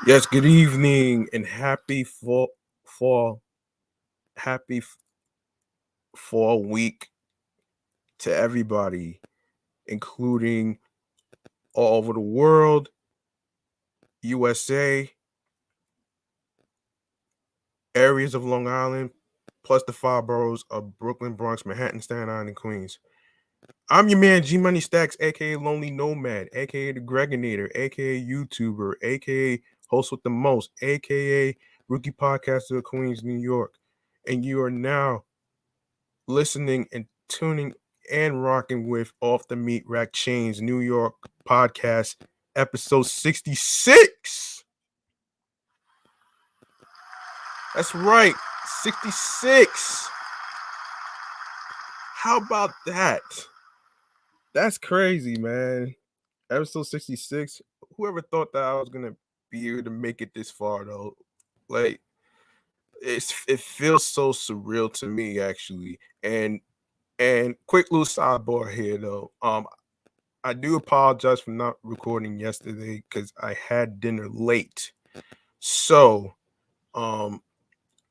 Yes, good evening and happy fall, happy fall week to everybody, including all over the world, USA, areas of Long Island, plus the five boroughs of Brooklyn, Bronx, Manhattan, Staten Island, and Queens. I'm your man G Money Stacks, aka Lonely Nomad, aka the Gregonator, aka YouTuber, aka Host with the Most, aka Rookie Podcaster of Queens, New York. And you are now listening and tuning and rocking with Off the Meat Rack Chainz New York podcast, episode 66. That's right, 66. How about that? That's crazy, man. Episode 66. Whoever thought that I was gonna be able to make it this far though? Like it feels so surreal to me actually. And quick little sidebar here though. I do apologize for not recording yesterday because I had dinner late. So, um,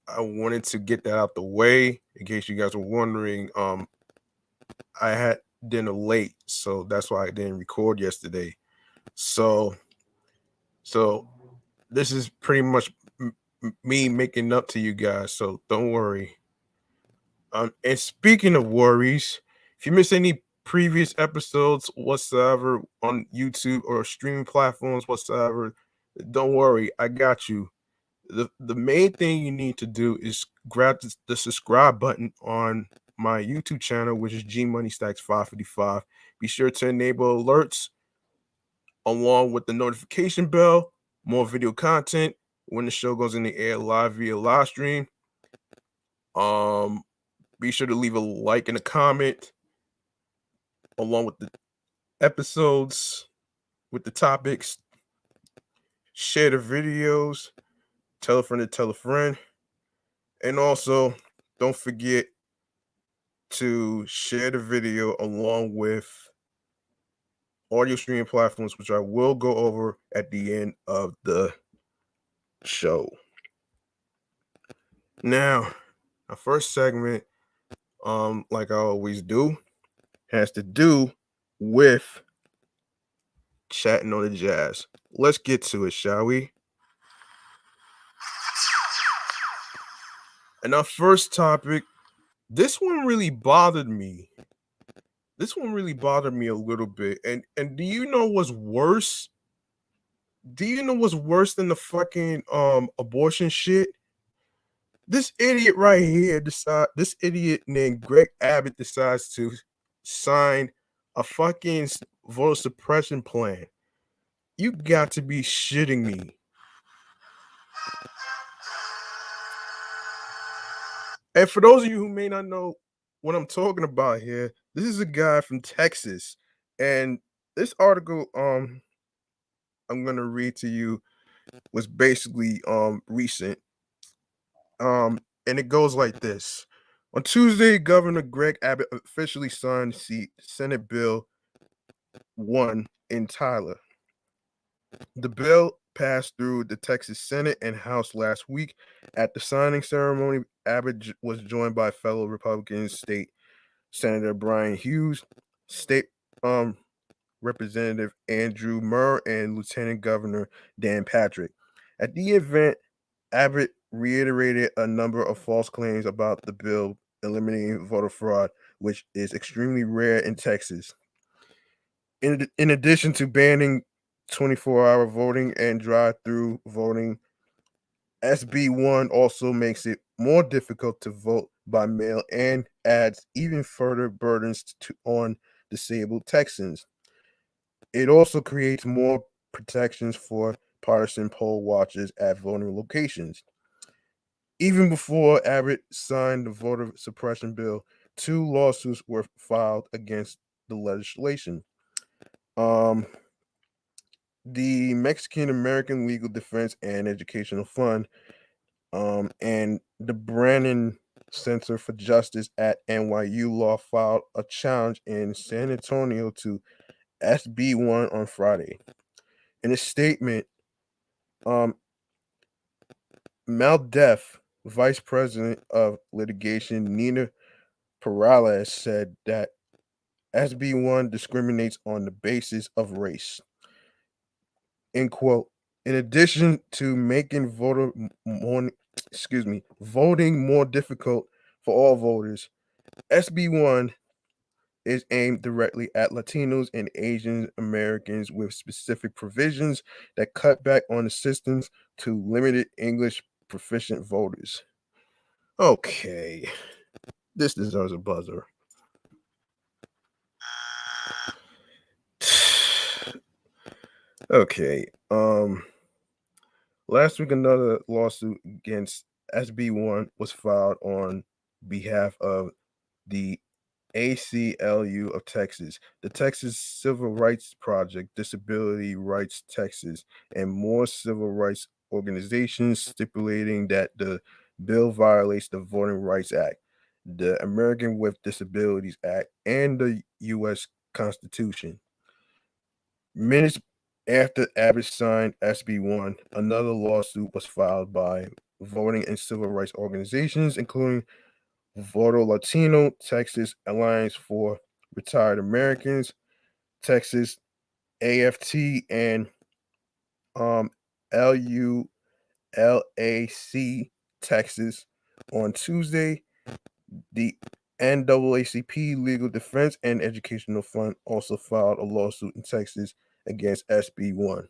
I wanted to get that out the way in case you guys were wondering. I had dinner late, so that's why I didn't record yesterday. So, so this is pretty much me making up to you guys. So don't worry. And speaking of worries, if you miss any previous episodes whatsoever on YouTube or streaming platforms whatsoever, don't worry, I got you. The main thing you need to do is grab the subscribe button on my YouTube channel, which is G Money Stacks 555. Be sure to enable alerts along with the notification bell, more video content when the show goes in the air live via live stream. Um, be sure to leave a like and a comment along with the episodes, with the topics. Share the videos, tell a friend to tell a friend. And also, don't forget to share the video along with audio streaming platforms, which I will go over at the end of the show. Now, our first segment, like I always do, has to do with chatting on the jazz. Let's get to it, shall we? And our first topic, this one really bothered me. This one really bothered me a little bit. And do you know what's worse? Do you know what's worse than the fucking abortion shit? This idiot right here this idiot named Greg Abbott decides to sign a fucking voter suppression plan. You got to be shitting me. And for those of you who may not know what I'm talking about here, this is a guy from Texas. And this article I'm gonna read to you was basically recent. And it goes like this. On Tuesday, Governor Greg Abbott officially signed Senate Bill 1 in Tyler. The bill passed through the Texas Senate and House last week. At the signing ceremony, Abbott was joined by fellow Republican State Senator Brian Hughes, State Representative Andrew Murr, and Lieutenant Governor Dan Patrick. At the event, Abbott reiterated a number of false claims about the bill eliminating voter fraud, which is extremely rare in Texas. In addition to banning 24-hour voting and drive-through voting, SB 1 also makes it more difficult to vote by mail and adds even further burdens on disabled Texans. It also creates more protections for partisan poll watchers at voting locations. Even before Abbott signed the voter suppression bill, two lawsuits were filed against the legislation. Um, the Mexican American Legal Defense and Educational Fund, and the Brennan Center for Justice at NYU Law filed a challenge in San Antonio to SB1 on Friday. In a statement, um, Maldef, Vice President of Litigation Nina Perales, said that SB1 discriminates on the basis of race. End quote. In addition to making voting more difficult for all voters, SB1 is aimed directly at Latinos and Asian Americans with specific provisions that cut back on the systems to limited English proficient voters. Okay, this deserves a buzzer. Okay, last week another lawsuit against SB1 was filed on behalf of the ACLU of Texas, the Texas Civil Rights Project, Disability Rights Texas, and more civil rights organizations, stipulating that the bill violates the Voting Rights Act, the American with Disabilities Act, and the U.S. Constitution. Minutes after Abbott signed SB1, another lawsuit was filed by voting and civil rights organizations, including Voto Latino, Texas Alliance for Retired Americans, Texas AFT, and LULAC Texas. On Tuesday, the NAACP Legal Defense and Educational Fund also filed a lawsuit in Texas against SB1.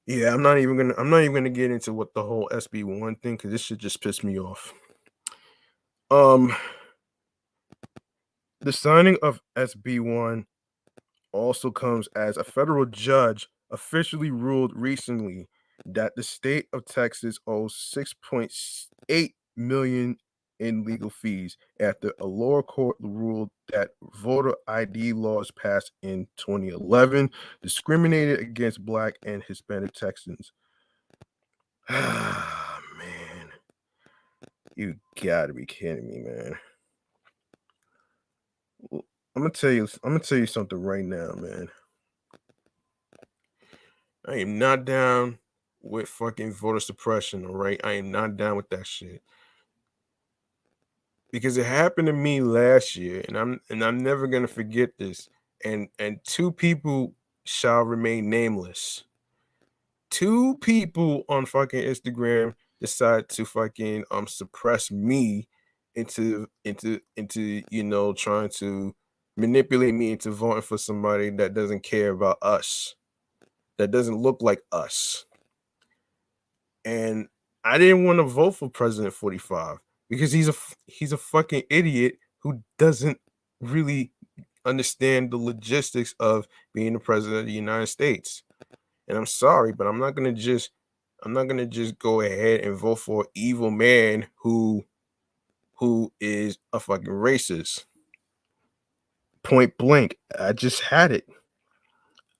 Yeah, I'm not even gonna get into what the whole SB1 thing, because this should just piss me off. The signing of SB1 also comes as a federal judge officially ruled recently that the state of Texas owes 6.8 million in legal fees after a lower court ruled that voter ID laws passed in 2011 discriminated against Black and Hispanic Texans. Ah, man. You gotta be kidding me, man. I'm gonna tell you something right now, man. I am not down with fucking voter suppression, all right? I am not down with that shit. Because it happened to me last year, and I'm never gonna forget this. And two people shall remain nameless. Two people on fucking Instagram decide to fucking suppress me into trying to manipulate me into voting for somebody that doesn't care about us, that doesn't look like us. And I didn't want to vote for President 45 because he's a fucking idiot who doesn't really understand the logistics of being the president of the United States. And I'm sorry, but I'm not gonna just go ahead and vote for an evil man who is a fucking racist. Point blank. I just had it.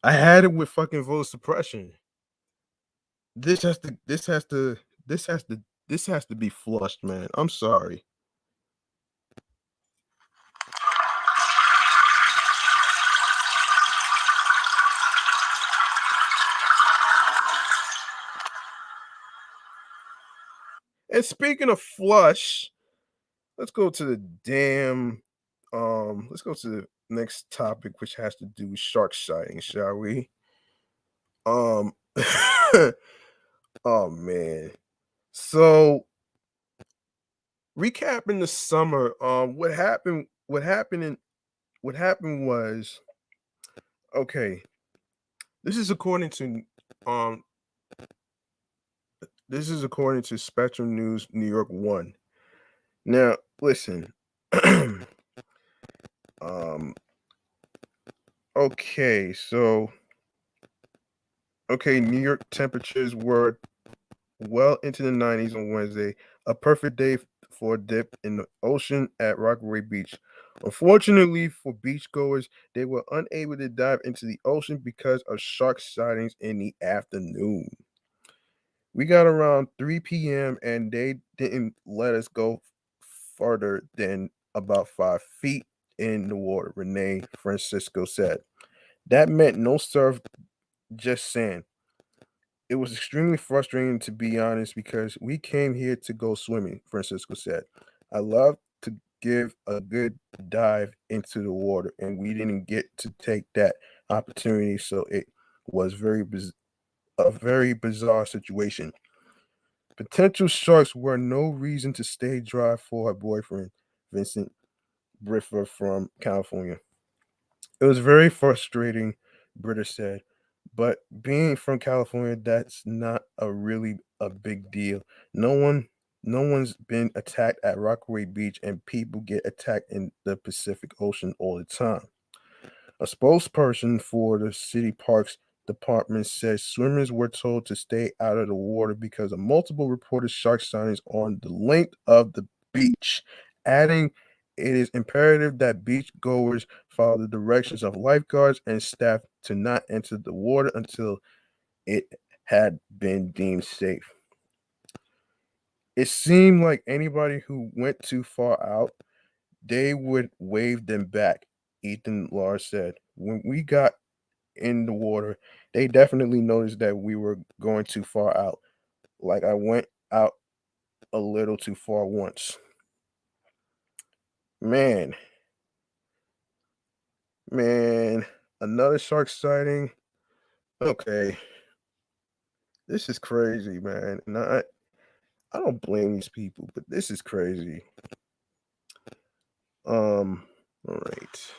I had it with fucking voter suppression. This has to this has to this has to this has to be flushed, man. I'm sorry. And speaking of flush, let's go to the damn let's go to the next topic, which has to do with shark sightings, shall we? Um oh man. So recapping the summer, what happened was, okay, this is according to um Spectrum News New York 1. Now, listen. um okay, so New York temperatures were well into the 90s on Wednesday, a perfect day for a dip in the ocean at Rockaway Beach. Unfortunately for beachgoers, they were unable to dive into the ocean because of shark sightings in the afternoon. We got around 3 p.m. and they didn't let us go farther than about 5 feet. in the water, Renee Francisco said. That meant no surf, just sand. It was extremely frustrating, to be honest, because we came here to go swimming, Francisco said. I love to give a good dive into the water, and we didn't get to take that opportunity, so it was a very bizarre situation. Potential sharks were no reason to stay dry for her boyfriend, Vincent Briffer from California. It was very frustrating, Britta said. But being from California, that's not a really a big deal. No one no one's been attacked at Rockaway Beach and people get attacked in the Pacific Ocean all the time. A spokesperson for the city parks department says swimmers were told to stay out of the water because of multiple reported shark sightings on the length of the beach, adding it is imperative that beach goers follow the directions of lifeguards and staff to not enter the water until it had been deemed safe. It seemed like anybody who went too far out, they would wave them back, Ethan Lars said. When we got in the water, they definitely noticed that we were going too far out. Like I went out a little too far once. Man, man, another shark sighting. Okay, this is crazy, man. And I don't blame these people, but this is crazy. All right.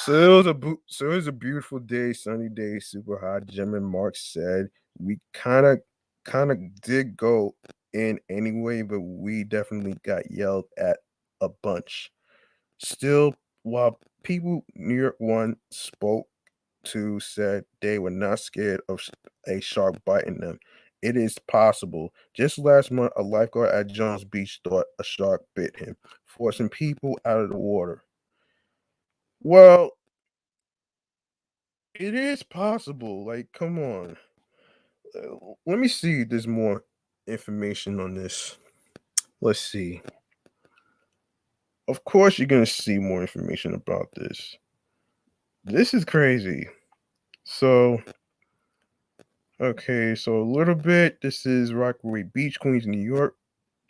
So it was a beautiful day, sunny day, super hot. Jim and Mark said we kind of did go in anyway, but we definitely got yelled at a bunch. Still, while people near one spoke to said they were not scared of a shark biting them. It is possible. Just last month, a lifeguard at Jones Beach thought a shark bit him, forcing people out of the water. Well, it is possible. Like, come on. Let me see if there's more information on this. Let's see. Of course, you're going to see more information about this. This is crazy. So, okay, so a little bit. This is Rockaway Beach, Queens, New York,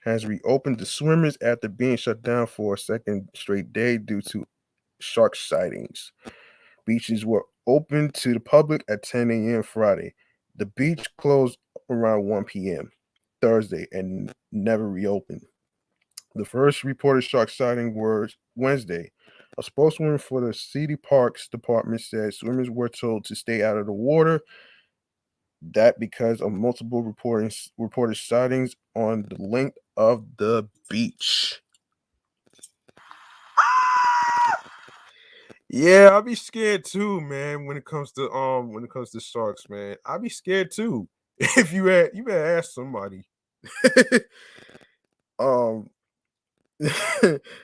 has reopened to swimmers after being shut down for a second straight day due to shark sightings. Beaches were open to the public at 10 a.m. Friday. The beach closed around 1 p.m. Thursday and never reopened. The first reported shark sighting was Wednesday. A spokeswoman for the city parks department said swimmers were told to stay out of the water. That because of multiple reported sightings on the length of the beach. Yeah, I'll be scared too, man. When it comes to sharks, man, I'll be scared too. If you better ask somebody. um,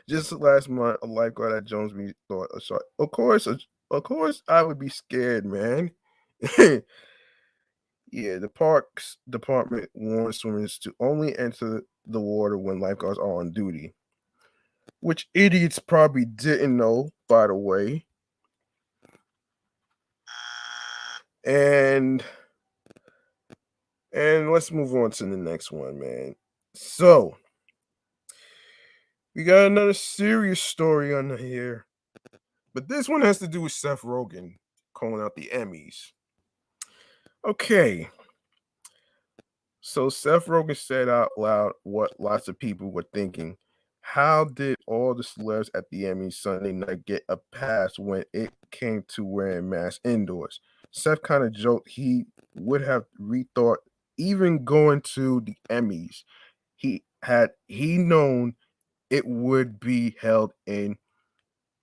just last month, a lifeguard at Jones Beach thought a shark. Of course, I would be scared, man. Yeah, the parks department warns swimmers to only enter the water when lifeguards are on duty, which idiots probably didn't know, by the way. And let's move on to the next one, man. So we got another serious story on here, but this one has to do with Seth Rogen calling out the Emmys. Okay, so Seth Rogen said out loud what lots of people were thinking. How did all the celebs at the Emmys Sunday night get a pass when it came to wearing masks indoors? Seth kind of joked he would have rethought even going to the Emmys. He known it would be held in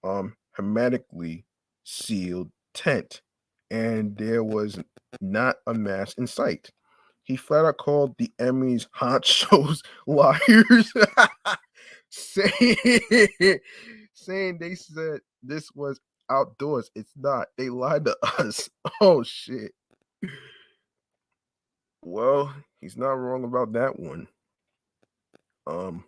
hermetically sealed tent, and there was not a mask in sight. He flat out called the Emmys honchos liars, saying, saying they said this was outdoors. It's not. They lied to us. Oh shit. Well, he's not wrong about that one. Um,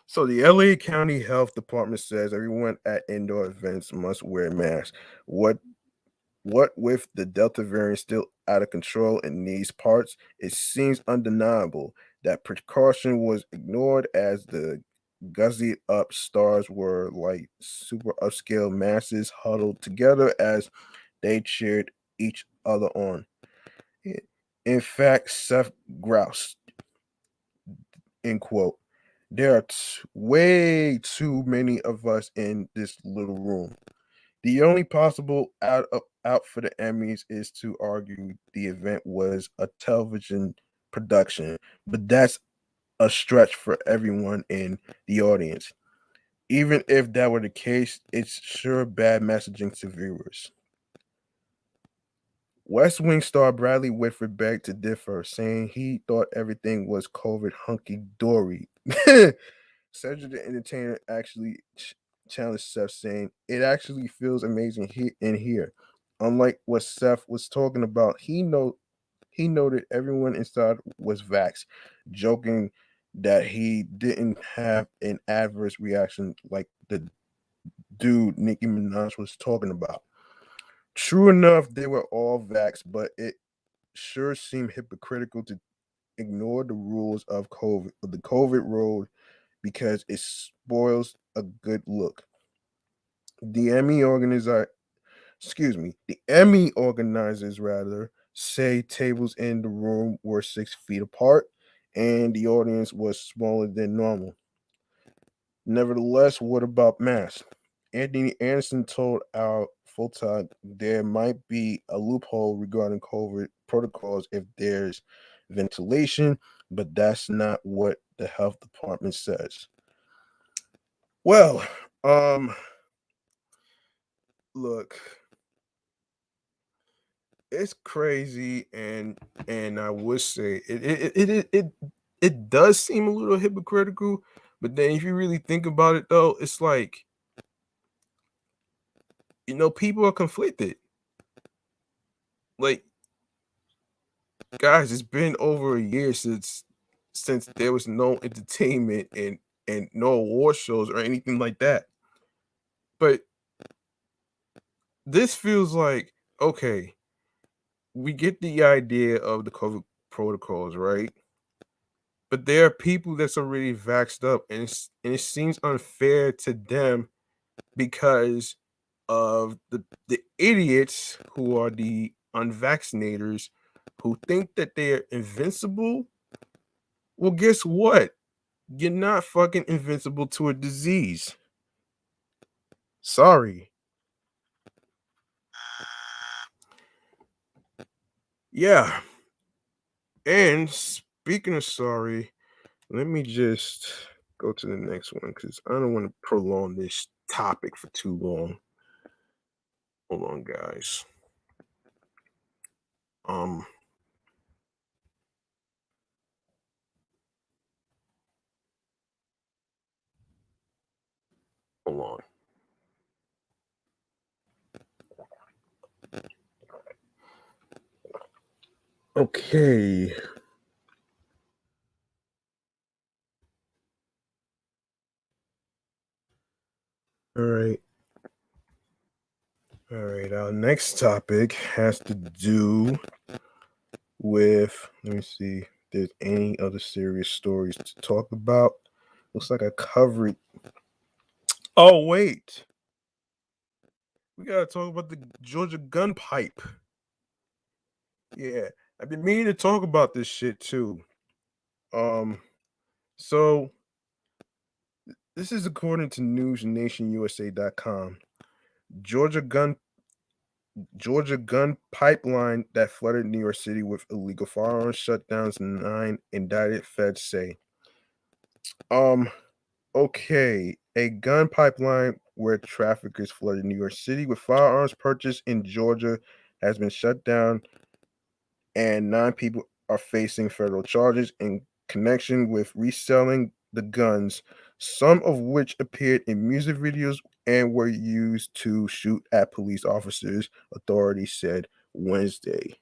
So the LA County Health Department says everyone at indoor events must wear masks. What what with the Delta variant still out of control in these parts, it seems undeniable that precaution was ignored as the guzzy up stars were like super upscale masses huddled together as they cheered each other on. In fact, Seth groused, end quote. There are way too many of us in this little room. The only possible out for the Emmys is to argue the event was a television production, but that's a stretch for everyone in the audience. Even if that were the case, it's sure bad messaging to viewers. West Wing star Bradley Whitford begged to differ, saying he thought everything was COVID hunky dory. Cedric the Entertainer actually challenged Seth, saying, "It actually feels amazing in here." Unlike what Seth was talking about, he noted everyone inside was vaxxed, joking that he didn't have an adverse reaction like the dude Nicki Minaj was talking about. True enough, they were all vaxxed, but it sure seemed hypocritical to ignore the rules of the COVID road because it spoils a good look. The Emmy organizer, the Emmy organizers rather say tables in the room were 6 feet apart, and the audience was smaller than normal. Nevertheless, what about masks? Anthony Anderson told our full time there might be a loophole regarding COVID protocols if there's ventilation, but that's not what the health department says. Well, um, look, it's crazy, and I would say it does seem a little hypocritical, but then if you really think about it, though, it's like people are conflicted. Like, guys, it's been over a year since there was no entertainment and no award shows or anything like that. But this feels like, okay, we get the idea of the COVID protocols, right? But there are people that's already vaxxed up, and it seems unfair to them because of the idiots who are the unvaccinators who think that they are invincible. Well, guess what? You're not fucking invincible to a disease. Sorry. Yeah. And speaking of sorry, let me just go to the next one because I don't want to prolong this topic for too long. Hold on, guys. Um, hold on. Okay. All right. All right. Our next topic has to do with, let me see if there's any other serious stories to talk about. Looks like I covered. Oh, wait. We got to talk about the Georgia gun pipe. Yeah. I've been meaning to talk about this shit too. Um, so this is according to newsnationusa.com. Georgia gun Georgia gun pipeline that flooded New York City with illegal firearms shutdowns, 9 indicted feds say. Um, okay, a gun pipeline where traffickers flooded New York City with firearms purchased in Georgia has been shut down, and 9 people are facing federal charges in connection with reselling the guns, some of which appeared in music videos and were used to shoot at police officers, authorities said Wednesday.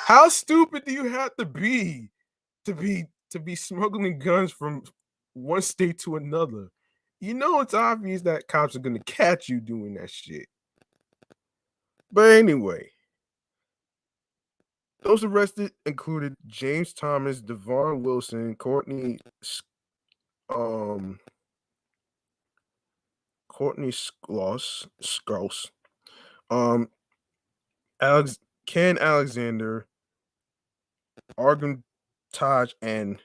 How stupid do you have to be smuggling guns from one state to another? You know it's obvious that cops are gonna catch you doing that shit. But anyway, those arrested included James Thomas, Devon Wilson, um Courtney Scouse, um Ken Alexander, Argon Taj, and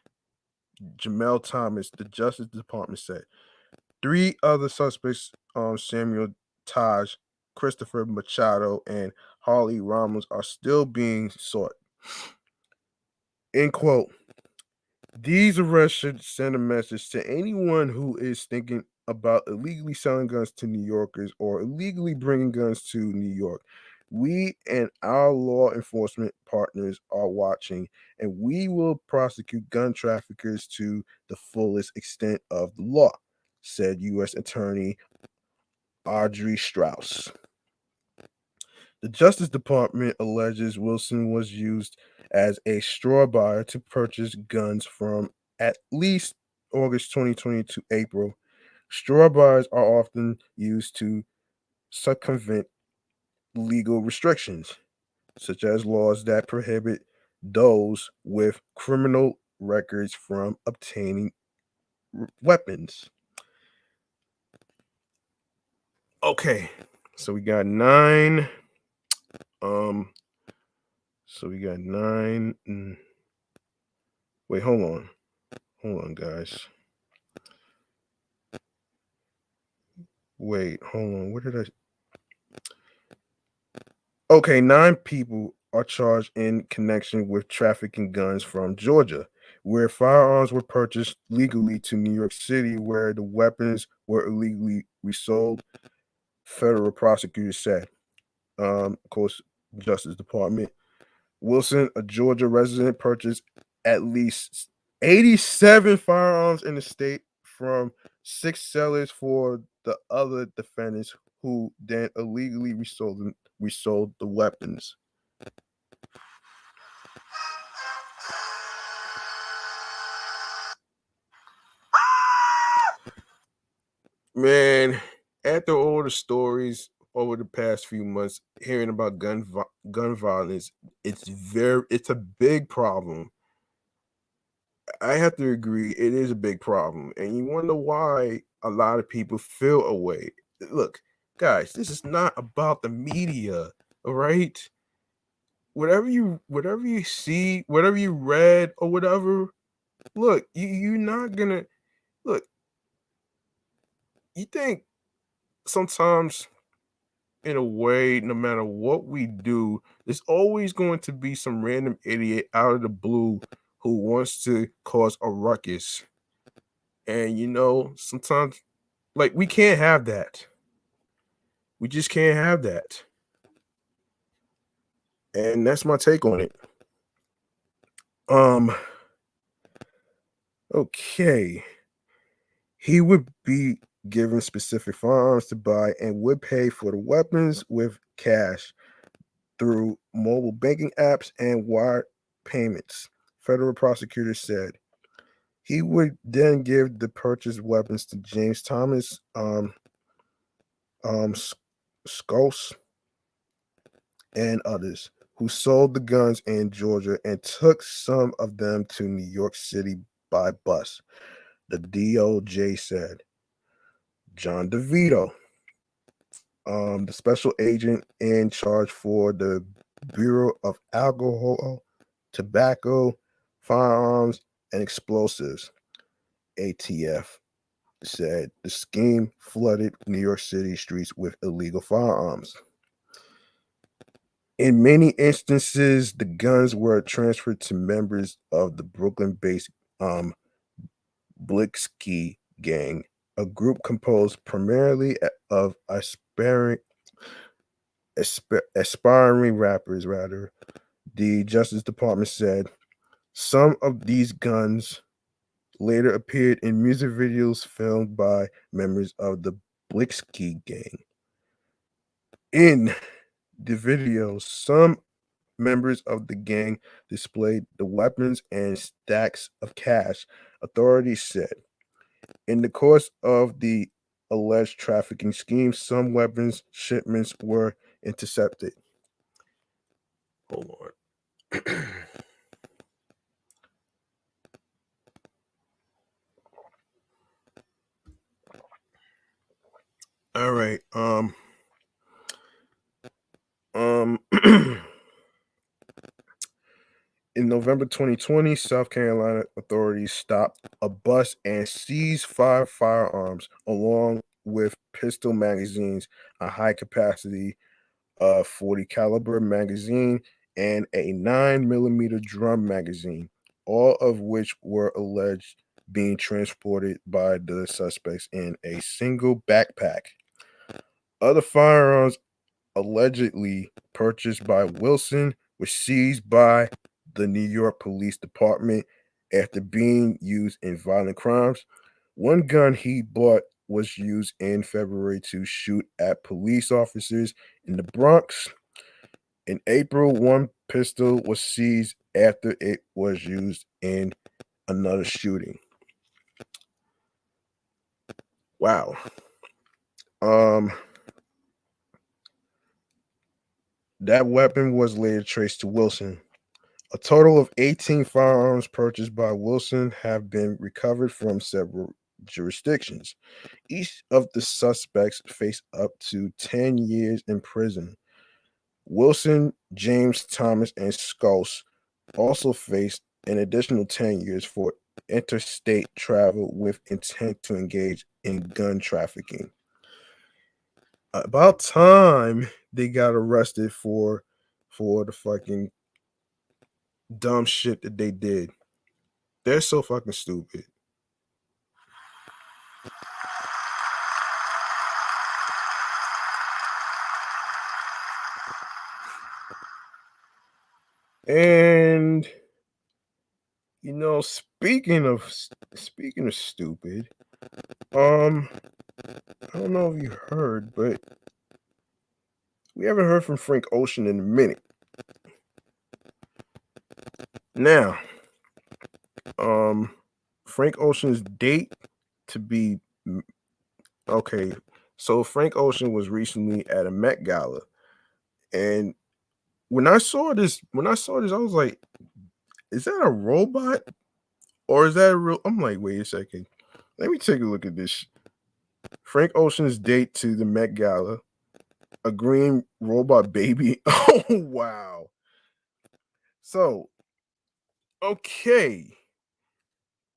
Jamel Thomas, the Justice Department said. Three other suspects, Samuel Taj, Christopher Machado, and Harley Ramos, are still being sought. End quote. These arrests should send a message to anyone who is thinking about illegally selling guns to New Yorkers or illegally bringing guns to New York. We and our law enforcement partners are watching, and we will prosecute gun traffickers to the fullest extent of the law, said U.S. Attorney Audrey Strauss. The Justice Department alleges Wilson was used as a straw buyer to purchase guns from at least August 2020 to April. Straw buyers are often used to circumvent legal restrictions, such as laws that prohibit those with criminal records from obtaining weapons. Okay, so we got nine. Um, so we got nine. Wait, hold on, guys. Wait, hold on. What did I? Okay, 9 people are charged in connection with trafficking guns from Georgia, where firearms were purchased legally, to New York City, where the weapons were illegally resold. Federal prosecutors said. Of course, Justice Department. Wilson, a Georgia resident, purchased at least 87 firearms in the state from 6 sellers for the other defendants, who then illegally resold the weapons. Man, after all the stories over the past few months, hearing about gun violence, it's a big problem. I have to agree, it is a big problem, and you wonder why a lot of people feel away. Look, guys, this is not about the media, all right? Whatever you see, whatever you read or whatever, look, you're not gonna look. You think sometimes, in a way, no matter what we do, there's always going to be some random idiot out of the blue who wants to cause a ruckus. And sometimes, like, we can't have that. We just can't have that. And that's my take on it. Um, okay. He would be given specific firearms to buy and would pay for the weapons with cash through mobile banking apps and wire payments, federal prosecutors said. He would then give the purchased weapons to James Thomas, um, Scouse, and others who sold the guns in Georgia and took some of them to New York City by bus, the DOJ said. John DeVito, the special agent in charge for the Bureau of Alcohol, Tobacco, Firearms, and Explosives, ATF, said the scheme flooded New York City streets with illegal firearms. In many instances, the guns were transferred to members of the Brooklyn-based Blitzkrieg gang, a group composed primarily of aspiring rappers. Rather, the Justice Department said some of these guns later appeared in music videos filmed by members of the Blitzkrieg gang. In the videos, some members of the gang displayed the weapons and stacks of cash, authorities said. In the course of the alleged trafficking scheme, some weapons shipments were intercepted. Hold on. All right. In November 2020, South Carolina authorities stopped a bus and seized 5 firearms along with pistol magazines, a high capacity 40 caliber magazine, and a 9 millimeter drum magazine, all of which were alleged being transported by the suspects in a single backpack. Other firearms allegedly purchased by Wilson were seized by the New York Police Department after being used in violent crimes. One gun he bought was used in February to shoot at police officers in the Bronx. In April, one pistol was seized after it was used in another shooting. Wow. That weapon was later traced to Wilson. A total of 18 firearms purchased by Wilson have been recovered from several jurisdictions. Each of the suspects face up to 10 years in prison. Wilson, James, Thomas, and Scouse also faced an additional 10 years for interstate travel with intent to engage in gun trafficking. About time they got arrested for the fucking dumb shit that they did. They're so fucking stupid. And speaking of stupid, I don't know if you heard, but we haven't heard from Frank Ocean in a minute. Now, Frank Ocean's date to be okay. So Frank Ocean was recently at a Met Gala, and when I saw this, I was like, "Is that a robot or is that a real?" I'm like, "Wait a second, let me take a look at this." Frank Ocean's date to the Met Gala, a green robot baby. Oh wow! So okay,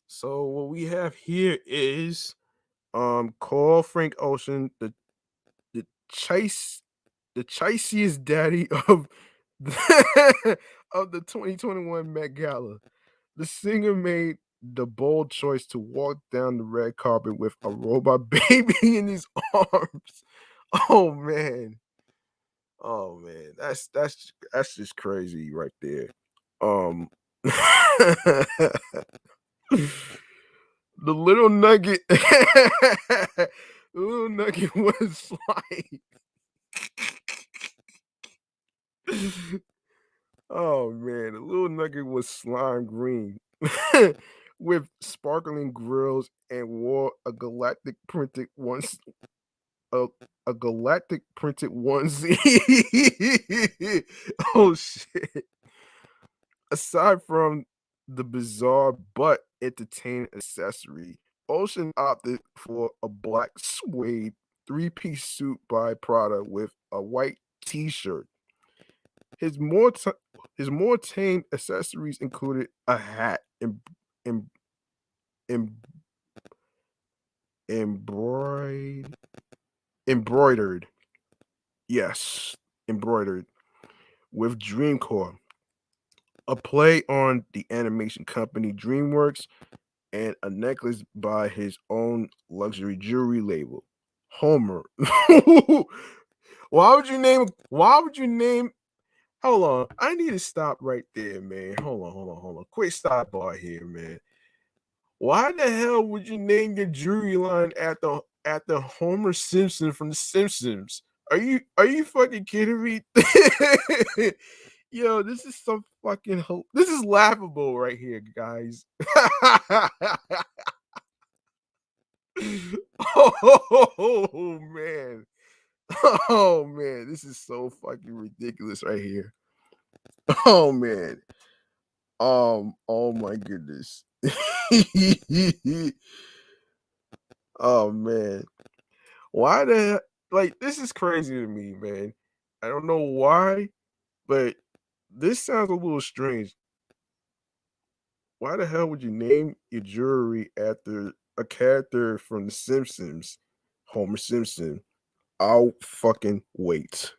so what we have here is call Frank Ocean the chase the chasiest daddy of of the 2021 Met Gala. The singer made the bold choice to walk down the red carpet with a robot baby in his arms. Oh man. Oh man. That's just crazy right there. Um the little nugget the little nugget was like oh man, the little nugget was slime green with sparkling grills and wore a, a galactic printed onesie. Oh shit. Aside from the bizarre but entertaining accessory, Ocean opted for a black suede three-piece suit by Prada with a white t-shirt. His more t- his more tame accessories included a hat em- em- embroidered, embroidered, yes, embroidered with Dreamcore, a play on the animation company DreamWorks, and a necklace by his own luxury jewelry label, Homer. Why would you name hold on. I need to stop right there, man. Hold on. Quick stop bar here, man. Why the hell would you name your jewelry line after Homer Simpson from The Simpsons? Are you fucking kidding me? Yo, this is some fucking this is laughable right here, guys. Oh man. Oh man, this is so fucking ridiculous right here. Oh man. Oh my goodness. Oh man. Why the like this is crazy to me, man. I don't know why, but this sounds a little strange. Why the hell would you name your jewelry after a character from The Simpsons, Homer Simpson? I'll fucking wait.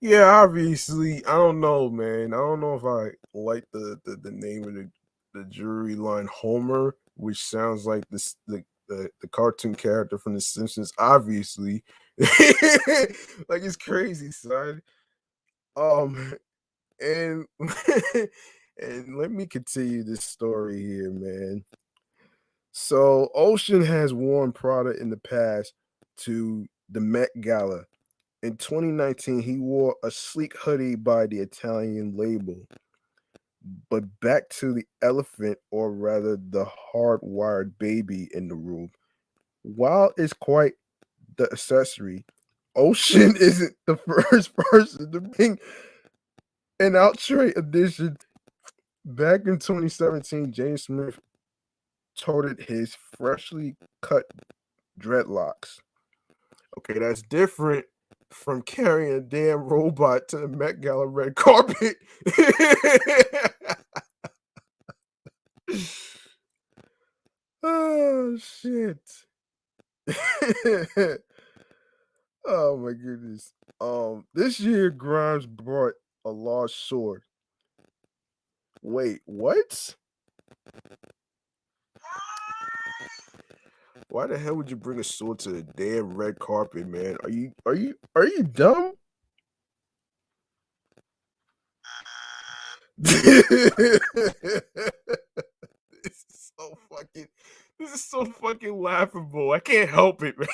Yeah, obviously. I don't know, man. I don't know if I like the name of the jewelry line Homer, which sounds like the cartoon character from The Simpsons. Obviously, like it's crazy, son. Um, and and let me continue this story here, man. So, Ocean has worn Prada in the past to the Met Gala. In 2019, he wore a sleek hoodie by the Italian label. But back to the elephant, or rather the hardwired baby in the room. While it's quite the accessory, Ocean isn't the first person to bring an outright edition. Back in 2017, James Smith toted his freshly cut dreadlocks. Okay, that's different from carrying a damn robot to the Met Gala red carpet. Oh shit. Oh my goodness. This year Grimes brought a large sword. Wait, what? Why the hell would you bring a sword to the damn red carpet, man? Are you dumb? This is so fucking this is so fucking laughable. I can't help it, man.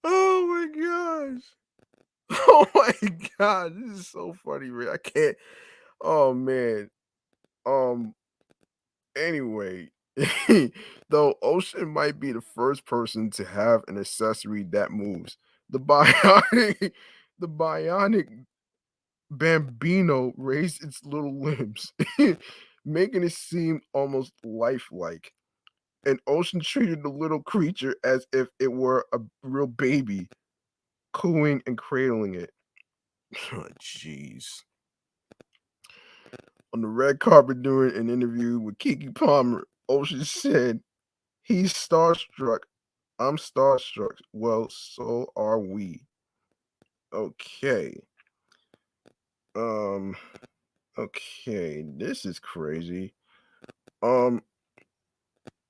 Oh my gosh. Oh my god, this is so funny, man. I can't. Oh man. Um. Anyway, though Ocean might be the first person to have an accessory that moves. The bionic, the bionic Bambino raised its little limbs, making it seem almost lifelike. And Ocean treated the little creature as if it were a real baby, cooing and cradling it. Oh, jeez. On the red carpet during an interview with Kiki Palmer, Ocean said, "He's starstruck. I'm starstruck. Well, so are we." Okay. Um, okay, this is crazy. Um,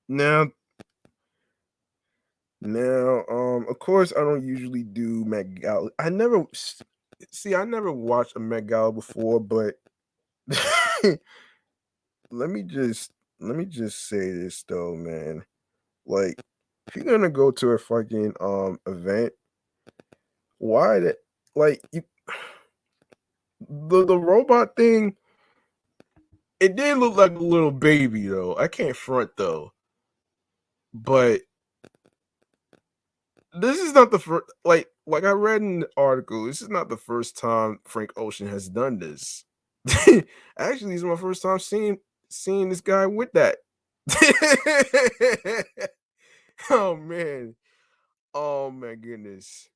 now, of course, I don't usually do Met Gala. See. I never watched a Met Gala before, but let me just let me just say this though, man. Like, if you're gonna go to a fucking event, why that like you the robot thing, it did look like a little baby though. I can't front though. But this is not the first like I read in the article, this is not the first time Frank Ocean has done this. Actually, it's my first time seeing this guy with that. Oh man. Oh my goodness.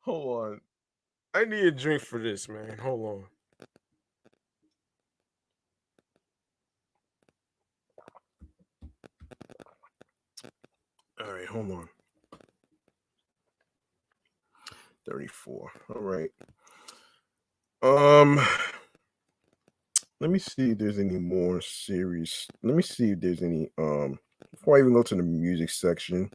Hold on. I need a drink for this, man. Hold on. All right, hold on. 34. All right. Um, let me see if there's any more series. Let me see if there's any before I even go to the music section.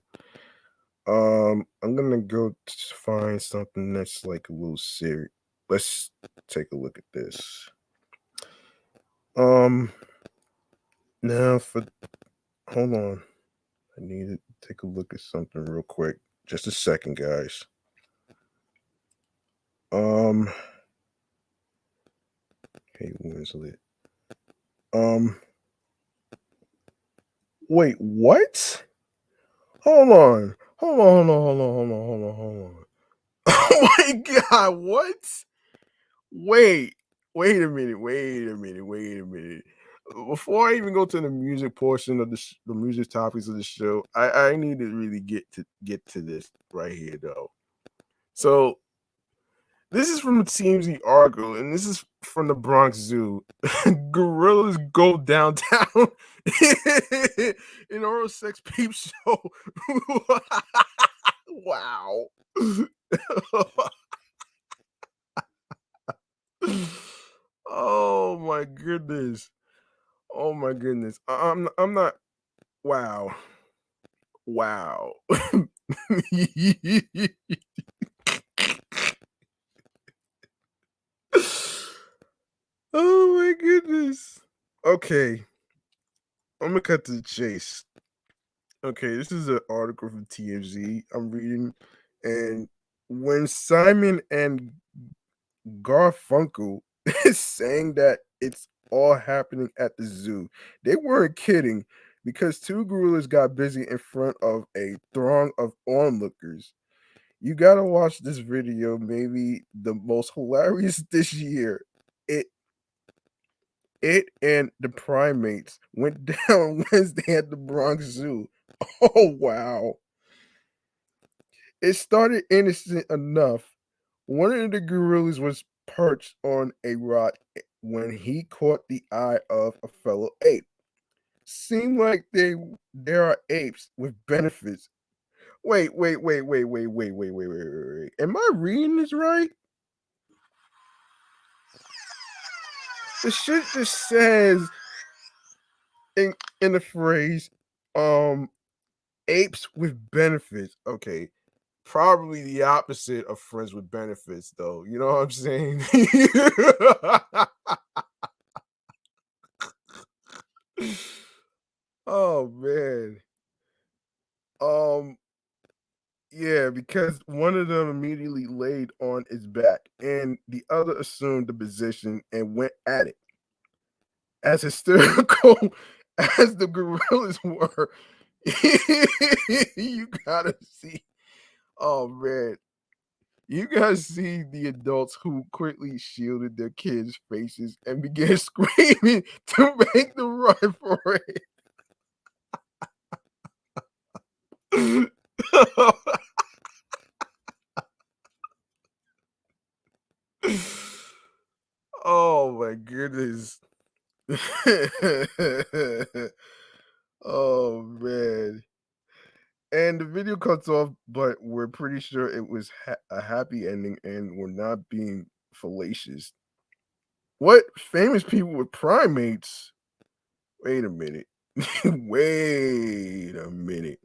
I'm gonna go find something that's like a little serious. Let's take a look at this. Um, now for hold on. I need to take a look at something real quick. Just a second, guys. Um, hey Winslet. Um, wait, what? Hold on. Hold on. Oh my god, what? Wait, wait a minute. Before I even go to the music portion of the music topics of the show, I need to really get to this right here though. So this is from the TMZ article, and this is from the Bronx Zoo. Gorillas go downtown in oral sex peep show. Wow. Oh my goodness. Oh my goodness. I'm not wow. Wow. Oh my goodness. Okay, I'm gonna cut to the chase. Okay, this is an article from TMZ I'm reading, and when Simon and Garfunkel is saying that it's all happening at the zoo, they weren't kidding because two gorillas got busy in front of a throng of onlookers. You gotta watch this video, maybe the most hilarious this year. It it and the primates went down Wednesday at the Bronx Zoo. Oh wow. It started innocent enough. One of the gorillas was perched on a rock when he caught the eye of a fellow ape. Seemed like there are apes with benefits. Wait. Am I reading this right? The shit just says in the phrase, um, apes with benefits. Okay, probably the opposite of friends with benefits, though. You know what I'm saying? Oh man. Um, yeah, because one of them immediately laid on its back, and the other assumed the position and went at it. As hysterical as the gorillas were, you gotta see. Oh man, you guys see the adults who quickly shielded their kids' faces and began screaming to make the run for it. Oh my goodness. Oh man. And the video cuts off, but we're pretty sure it was a happy ending and we're not being fallacious. What famous people with primates? Wait a minute. Wait a minute.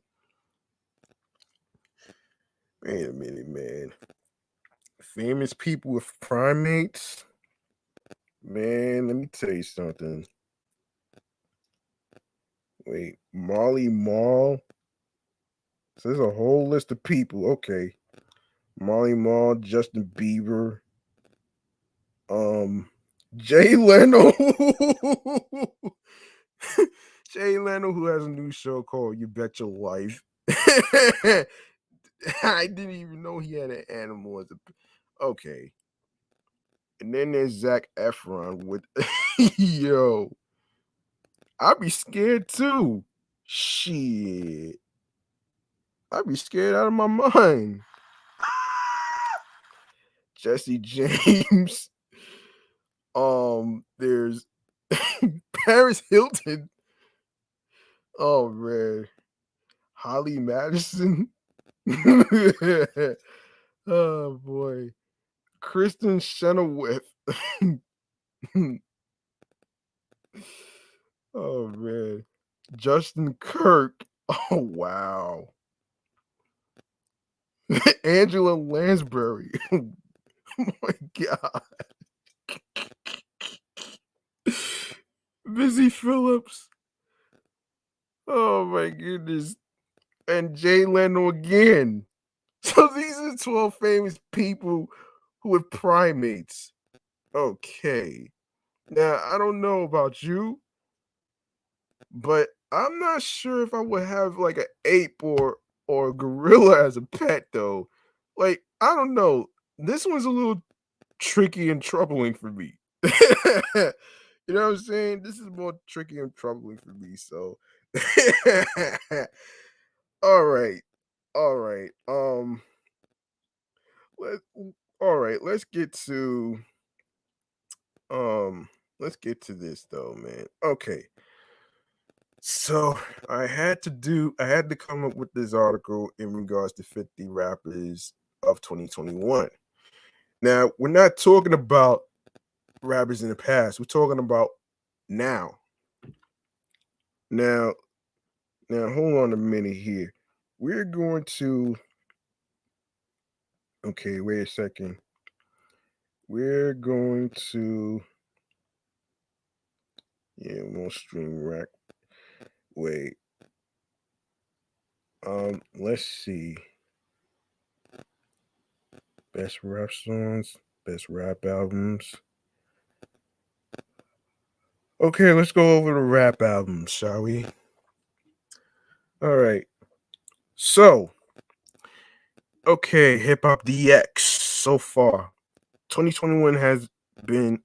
Wait a minute, man. Famous people with primates? Man, let me tell you something. Wait, Molly Mall? So there's a whole list of people. Okay. Molly Mall, Justin Bieber, um, Jay Leno. Jay Leno, who has a new show called You Bet Your Life. I didn't even know he had an animal as a okay. And then there's Zach Efron with yo. I'd be scared too. Shit. I'd be scared out of my mind. Jesse James. There's Paris Hilton. Oh man. Holly Madison. Oh boy. Kristen Chenoweth. Oh man. Justin Kirk. Oh wow. Angela Lansbury. Oh my god. Busy Phillips. Oh my goodness. And Jay Leno again. So these are 12 famous people who were primates. Okay. Now, I don't know about you, but I'm not sure if I would have like an ape or a gorilla as a pet though. Like, I don't know. This one's a little tricky and troubling for me. You know what I'm saying? This is more tricky and troubling for me. So all right. All right. Let all right, um let's get to this though, man. Okay. So I had to come up with this article in regards to 50 rappers of 2021. Now, we're not talking about rappers in the past. We're talking about now. Now, hold on a minute here. We're going to okay, wait a second. We're going to yeah, we'll stream rack. Wait. Let's see. Best rap songs, best rap albums. Okay, let's go over the rap albums, shall we? All right. So, okay, Hip Hop DX so far. 2021 has been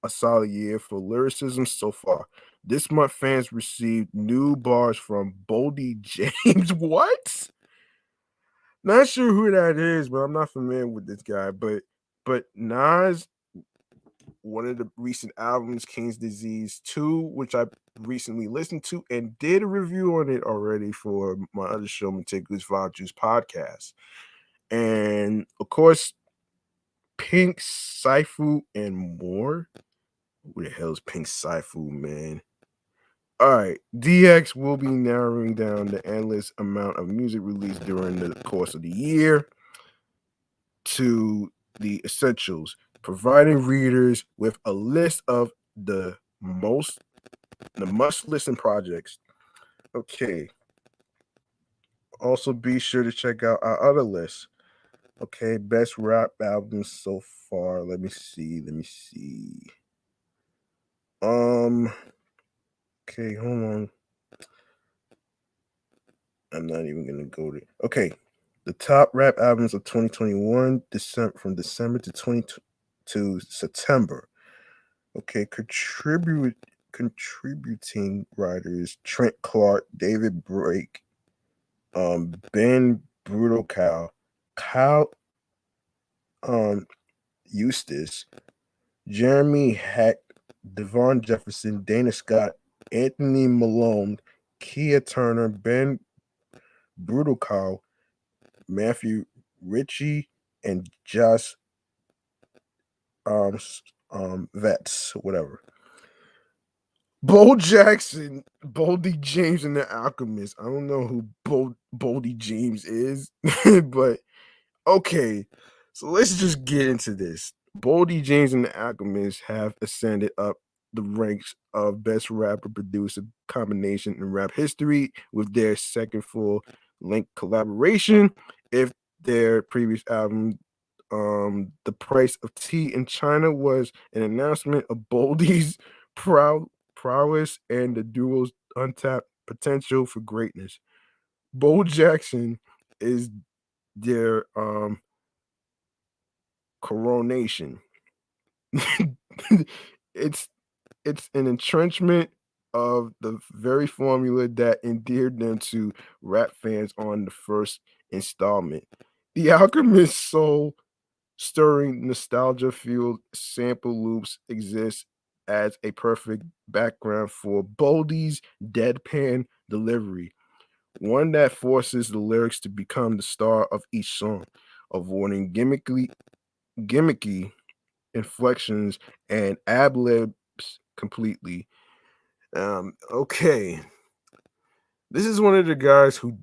a solid year for lyricism so far. This month, fans received new bars from Boldy James. What? Not sure who that is, but I'm not familiar with this guy. But Nas, one of the recent albums, King's Disease 2, which I recently listened to and did a review on it already for my other show, Meticulous Vibe Juice podcast. And of course, Pink, Saifu, and more. Who the hell is Pink Saifu, man? All right, DX will be narrowing down the endless amount of music released during the course of the year to the essentials, providing readers with a list of the must listen projects. Okay. Also, be sure to check out our other list. Okay, best rap albums so far. Let me see. Okay, hold on. I'm not even gonna go there. Okay, the top rap albums of 2021, from December to September. Okay, contributing writers: Trent Clark, David Brake, Ben Brutal Kyle Eustace, Jeremy Heck, Devon Jefferson, Dana Scott, Anthony Malone, Kia Turner, Ben Brutal Matthew Ritchie, and Josh Vets, whatever. Bo Jackson, Boldy James, and the Alchemist. I don't know who Boldy James is, but okay. So let's just get into this. Boldy James and the Alchemist have ascended up the ranks of best rapper producer combination in rap history with their second full length collaboration. If their previous album, The Price of Tea in China, was an announcement of Boldy's prowess and the duo's untapped potential for greatness. Bo Jackson is their coronation. it's it's an entrenchment of the very formula that endeared them to rap fans on the first installment. The Alchemist's soul stirring nostalgia fueled sample loops exist as a perfect background for Boldy's deadpan delivery, one that forces the lyrics to become the star of each song, avoiding gimmicky inflections and ad libs completely. Okay, this is one of the guys who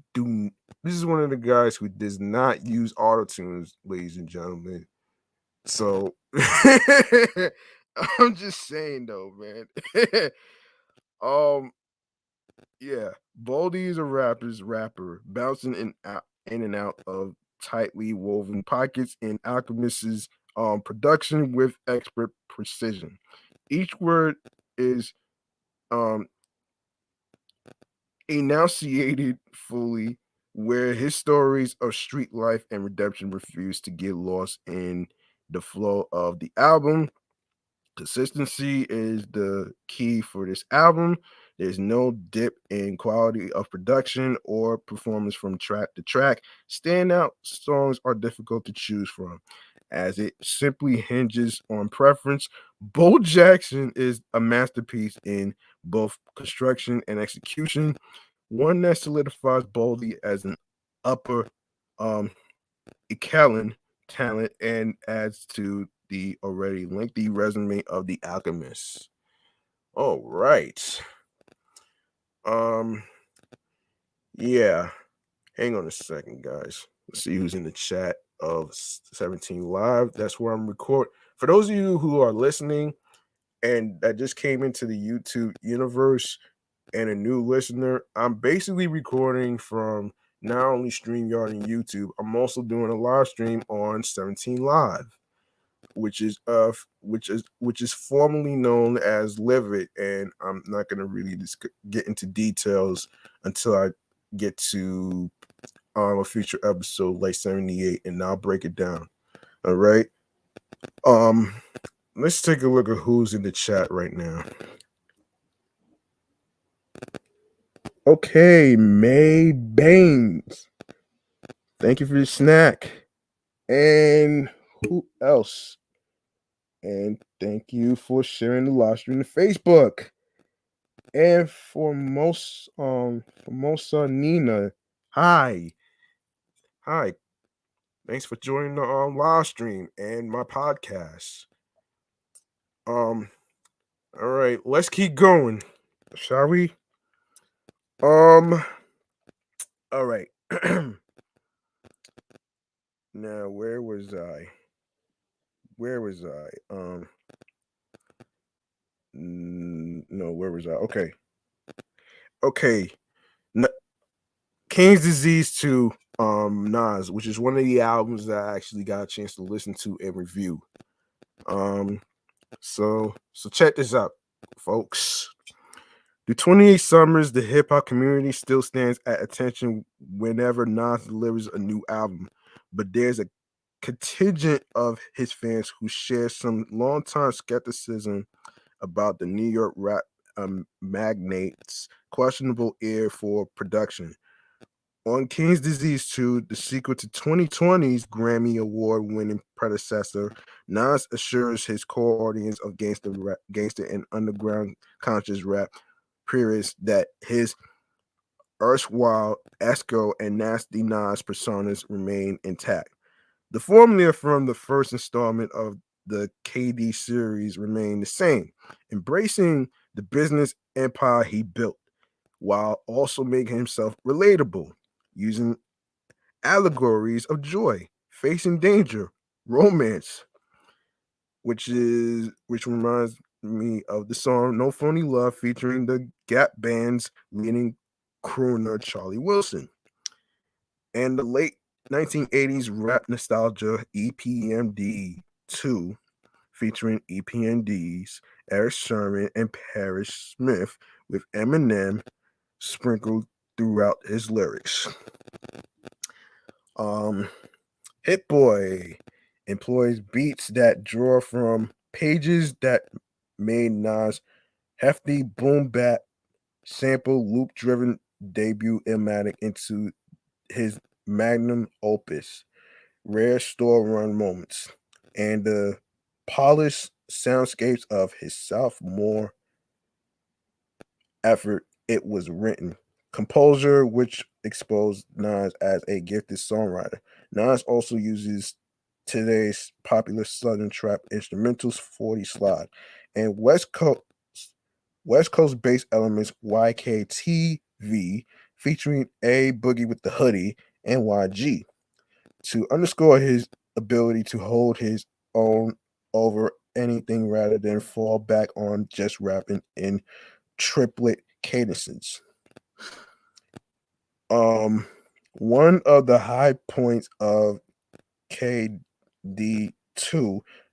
this is one of the guys who does not use autotunes, ladies and gentlemen. So I'm just saying though, man. um, yeah, Baldy is a rapper bouncing in and out of tightly woven pockets in Alchemist's production with expert precision. Each word is um enunciated fully, where his stories of street life and redemption refuse to get lost in the flow of the album. Consistency is the key for this album. There's no dip in quality of production or performance from track to track. Standout songs are difficult to choose from, as it simply hinges on preference. Bo Jackson is a masterpiece in both construction and execution, one that solidifies Boldy as an upper um, echelon talent and adds to the already lengthy resume of the Alchemist. All right. Um, yeah. Hang on a second, guys. Let's see who's in the chat of 17 Live. That's where I'm recording. For those of you who are listening and that just came into the YouTube universe and a new listener, I'm basically recording from not only StreamYard and YouTube, I'm also doing a live stream on 17 Live, which is formerly known as Livit, and I'm not gonna really get into details until I get to a future episode like 78, and I'll break it down. All right. Let's take a look at who's in the chat right now. Okay, May Baines. Thank you for the snack. And who else? And thank you for sharing the live stream to Facebook. And for Nina. Hi. Hi. Thanks for joining the live stream and my podcast. All right, let's keep going. Shall we? All right. Now, where was I? No, where was I? Okay. King's Disease 2, Nas, which is one of the albums that I actually got a chance to listen to and review. So check this out, folks. The 28 Summers, the hip hop community still stands at attention whenever Nas delivers a new album, but there's a contingent of his fans who share some long-time skepticism about the New York rap magnate's questionable ear for production. On King's Disease 2, the sequel to 2020's Grammy Award-winning predecessor, Nas assures his core audience of gangster and underground conscious rap purists that his erstwhile Esco and Nasty Nas personas remain intact. The formula from the first installment of the KD series remained the same, embracing the business empire he built, while also making himself relatable, using allegories of joy, facing danger, romance, which reminds me of the song No Phony Love featuring the Gap Band's leading crooner Charlie Wilson. And the late 1980s rap nostalgia EPMD 2 featuring EPMDs Eric Sherman and Parrish Smith with Eminem sprinkled throughout his lyrics. Hit Boy employs beats that draw from pages that made Nas' hefty boom bap sample loop driven debut Illmatic into his magnum opus, rare store run moments, and the polished soundscapes of his sophomore effort. It was written. Composure, which exposed Nas as a gifted songwriter. Nas also uses today's popular Southern trap instrumentals 40 slide and West Coast based elements YKTV featuring A Boogie with the Hoodie and YG to underscore his ability to hold his own over anything rather than fall back on just rapping in triplet cadences. One of the high points of KD2,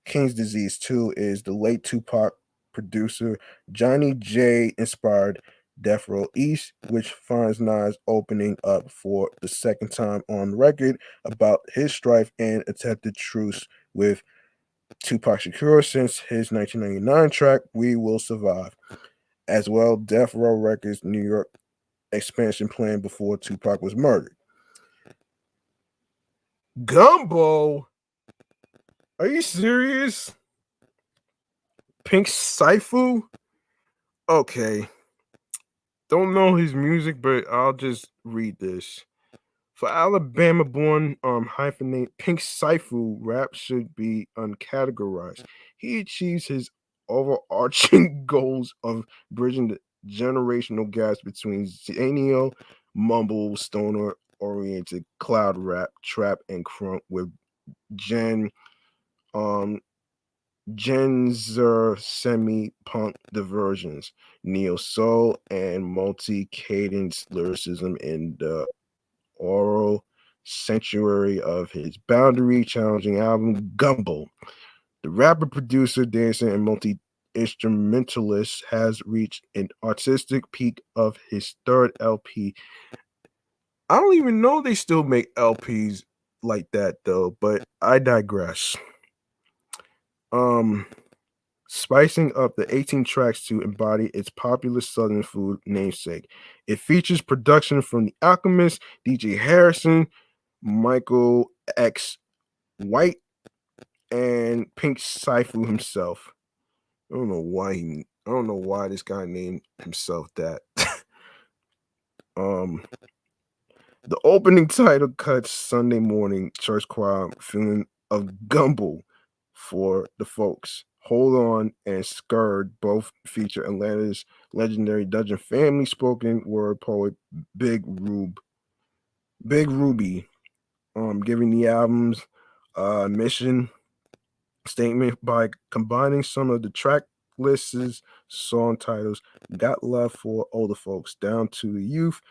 King's Disease 2, is the late Tupac producer Johnny J inspired Death Row East, which finds Nas opening up for the second time on record about his strife and attempted truce with Tupac Shakur since his 1999 track We Will Survive. As well, Death Row Records New York expansion plan before Tupac was murdered. Gumbo? Are you serious? Pink Saifu? Okay. Don't know his music, but I'll just read this. For Alabama born hyphenate Pink Saifu, rap should be uncategorized. He achieves his overarching goals of bridging the generational gaps between Zanio, mumble, stoner oriented cloud rap, trap, and crunk with um Genzer semi-punk diversions, neo soul, and multi-cadence lyricism in the oral sanctuary of his boundary challenging album Gumbo. The rapper, producer, dancer, and multi instrumentalist has reached an artistic peak of his third LP. I don't even know they still make LPs like that though, but I digress. Spicing up the 18 tracks to embody its popular Southern food namesake. It features production from The Alchemist, DJ Harrison, Michael X White, and Pink Saifu himself. I don't know why this guy named himself that. The opening title cuts Sunday morning church choir feeling of gumbo for the folks. Hold On and Scared both feature Atlanta's legendary Dudgeon family spoken word poet Big Ruby, giving the album's mission statement by combining some of the track list's song titles. Got love for older folks, down to the youth.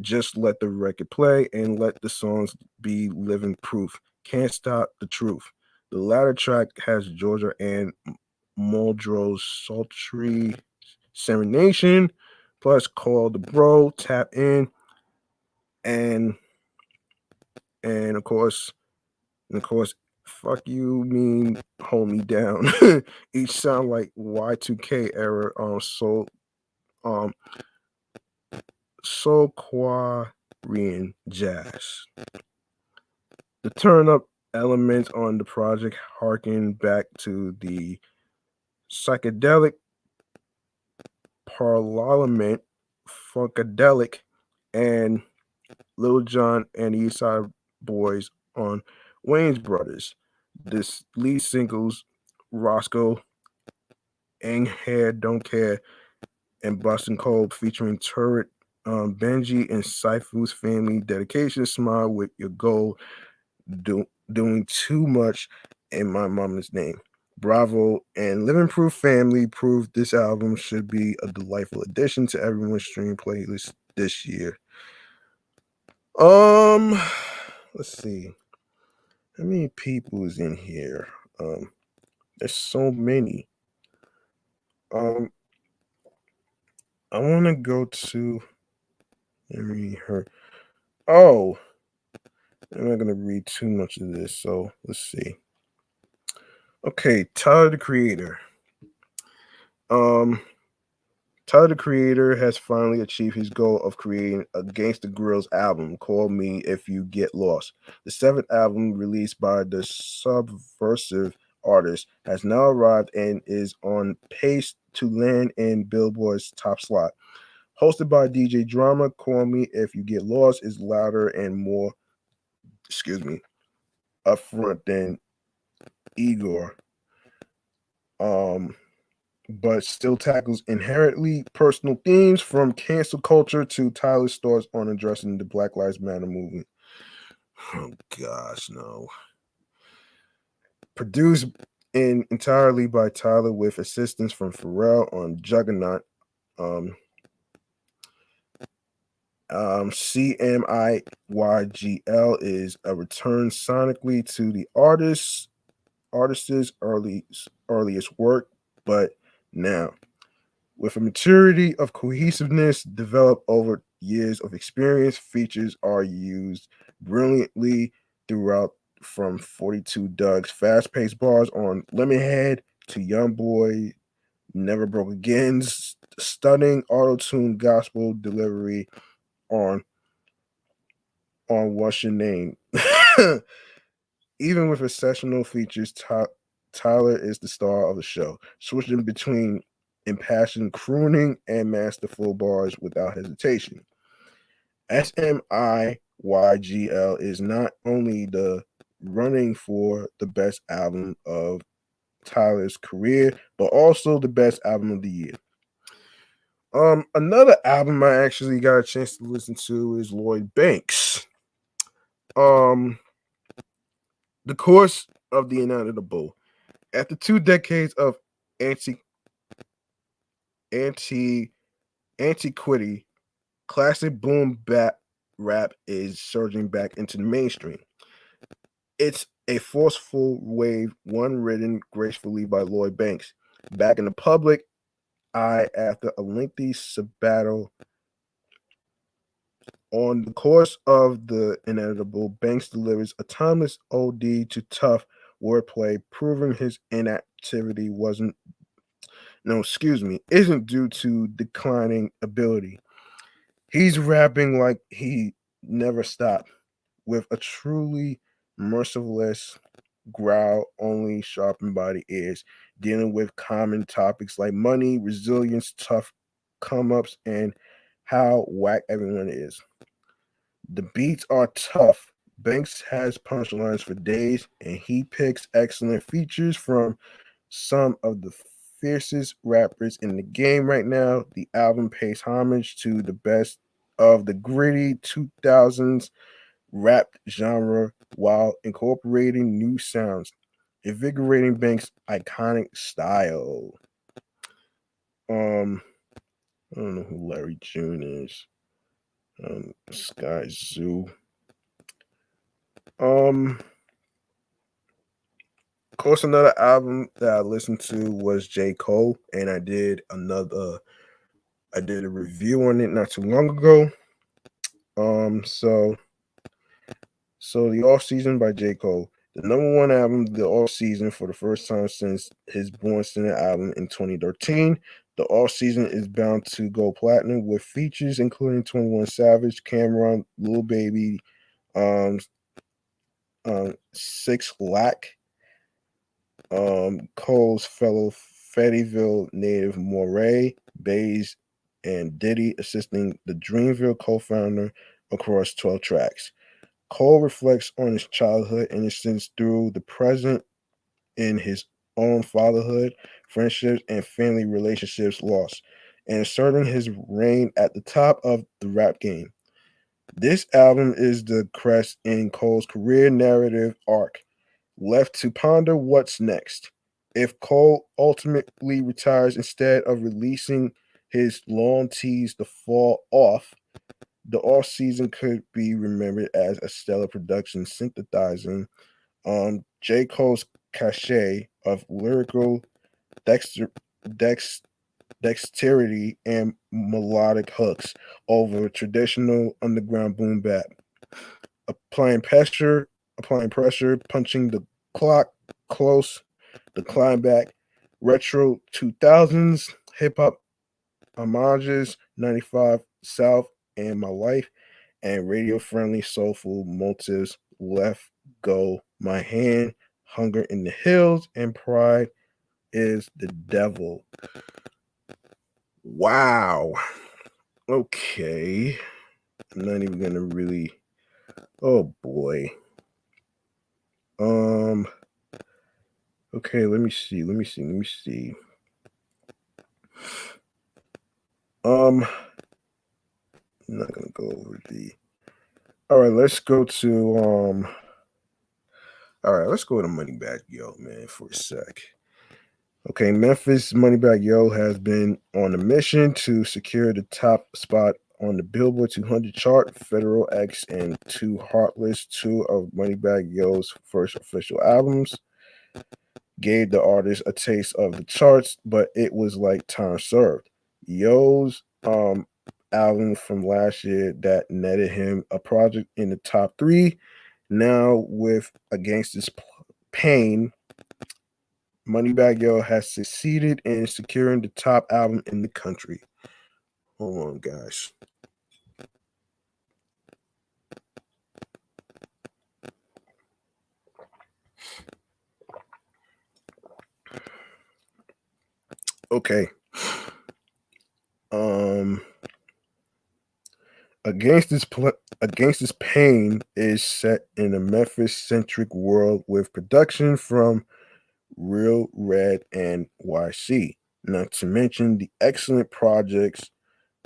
Just let the record play and let the songs be living proof. Can't stop the truth. The latter track has Georgia and Muldrow's sultry serenation, plus Call the Bro, Tap In, and and of course, Fuck You Mean Hold Me Down. Each sound like Y2K era um Soulquarian jazz. The turn up elements on the project harken back to the psychedelic parliament, funkadelic, and Lil Jon and the East Side Boys on Wayne's Brothers. This lead singles Roscoe, Ang Hair Don't Care, and Boston Cold featuring Turret, Benji, and Saifu's family. Dedication, Smile with Your Goal, Doing Too Much in My Mama's Name. Bravo and Living Proof family proved this album should be a delightful addition to everyone's stream playlist this year. Let's see. How many people is in here? There's so many. I want to go to. Let me read her. Oh, I'm not gonna read too much of this. So let's see. Okay, Tyler the Creator. Tyler the Creator has finally achieved his goal of creating a Gangsta Grillz album, Call Me If You Get Lost. The seventh album, released by the subversive artist, has now arrived and is on pace to land in Billboard's top slot. Hosted by DJ Drama, Call Me If You Get Lost is louder and more, upfront than Igor. But still tackles inherently personal themes from cancel culture to Tyler's thoughts on addressing the Black Lives Matter movement. Oh gosh, no. Produced entirely by Tyler with assistance from Pharrell on Juggernaut. Um, CMIYGL is a return sonically to the artist's earliest work, but now with a maturity of cohesiveness developed over years of experience, features are used brilliantly throughout, from 42 Doug's fast-paced bars on Lemonhead to Youngboy Never Broke Again's stunning auto-tune gospel delivery on What's Your Name. Even with exceptional features, Tyler is the star of the show, switching between impassioned crooning and masterful bars without hesitation. SMIYGL is not only the running for the best album of Tyler's career, but also the best album of the year. Another album I actually got a chance to listen to is Lloyd Banks. The course of the inevitable. After 2 decades of anti anti antiquity, classic boom bap rap is surging back into the mainstream. It's a forceful wave, one written gracefully by Lloyd Banks, back in the public eye after a lengthy sabbatical. On the course of the inevitable, Banks delivers a timeless ode to tough wordplay, proving his inactivity isn't due to declining ability. He's rapping like he never stopped, with a truly merciless growl only sharpened by the ears, dealing with common topics like money, resilience, tough come ups, and how whack everyone is. The beats are tough. Banks has punchlines for days, and he picks excellent features from some of the fiercest rappers in the game right now. The album pays homage to the best of the gritty 2000s rap genre while incorporating new sounds, invigorating Banks' iconic style. Um, I don't know who Larry June is. Sky Zoo. Of course, another album that I listened to was J. Cole, and I did a review on it not too long ago. So the Off Season by J. Cole, the number one album, the Off Season, for the first time since his Born Sinner album in 2013. The Off Season is bound to go platinum with features including 21 Savage, Cameron, Lil Baby, um, 6 Lack, Cole's fellow Fettyville native Moray, Bays, and Diddy assisting the Dreamville co-founder across 12 tracks. Cole reflects on his childhood innocence through the present in his own fatherhood, friendships, and family relationships lost, and asserting his reign at the top of the rap game. This album is the crest in Cole's career narrative arc, left to ponder what's next. If Cole ultimately retires instead of releasing his long teased The Fall Off, the off season could be remembered as a stellar production synthesizing J. Cole's cachet of lyrical dexter- dex- dexterity and melodic hooks over traditional underground boom bap, applying pressure, punching the clock close, the climb back, retro 2000s hip hop homages, 95 South and My Life, and radio friendly soulful motives, Left Go My Hand, Hunger in the Hills, and Pride is the Devil. Wow. Okay. I'm not even gonna really. Oh boy. Okay, let me see. I'm not gonna go over the All right, let's go to all right, let's go to Moneybag Yo, man, for a sec. Okay, Memphis Moneybag Yo has been on a mission to secure the top spot on the Billboard 200 chart, Federal X and Two Heartless, two of Moneybag Yo's first official albums. Gave the artist a taste of the charts, but it was like time served. Yo's album from last year that netted him a project in the top three. Now with Against This Pain, Moneybag Yo has succeeded in securing the top album in the country. Hold on, guys. Okay. Um Against This Pain is set in a Memphis-centric world with production from Real Red and YC. Not to mention the excellent projects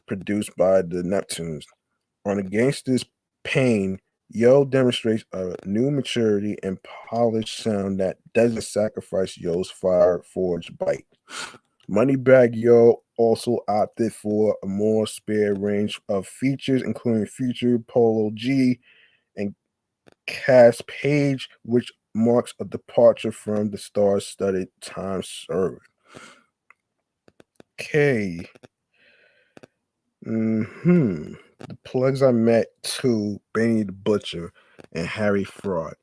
produced by the Neptunes. On Against This Pain, Yo demonstrates a new maturity and polished sound that doesn't sacrifice Yo's fire forged bite. Moneybag Yo also opted for a more spare range of features, including feature Polo G and Cass Page, which marks a departure from the star-studded time served. Okay. The plugs I met to Benny the Butcher and Harry Fraud.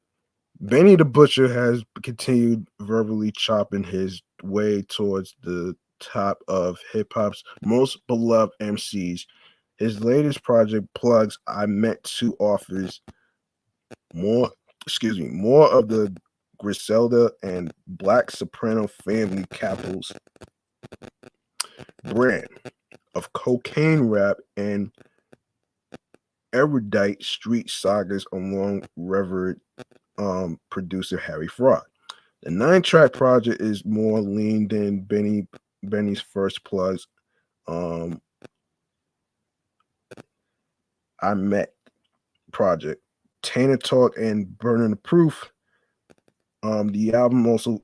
Benny the Butcher has continued verbally chopping his way towards the top of hip hop's most beloved MCs. His latest project, Plugs I Met Two, offers more of the Griselda and Black Soprano family couples brand of cocaine rap and erudite street sagas along revered producer Harry Fraud. The 9-track project is more lean than Benny's first plugs. I Met project. Tainted Talk and Burning the Proof. The album also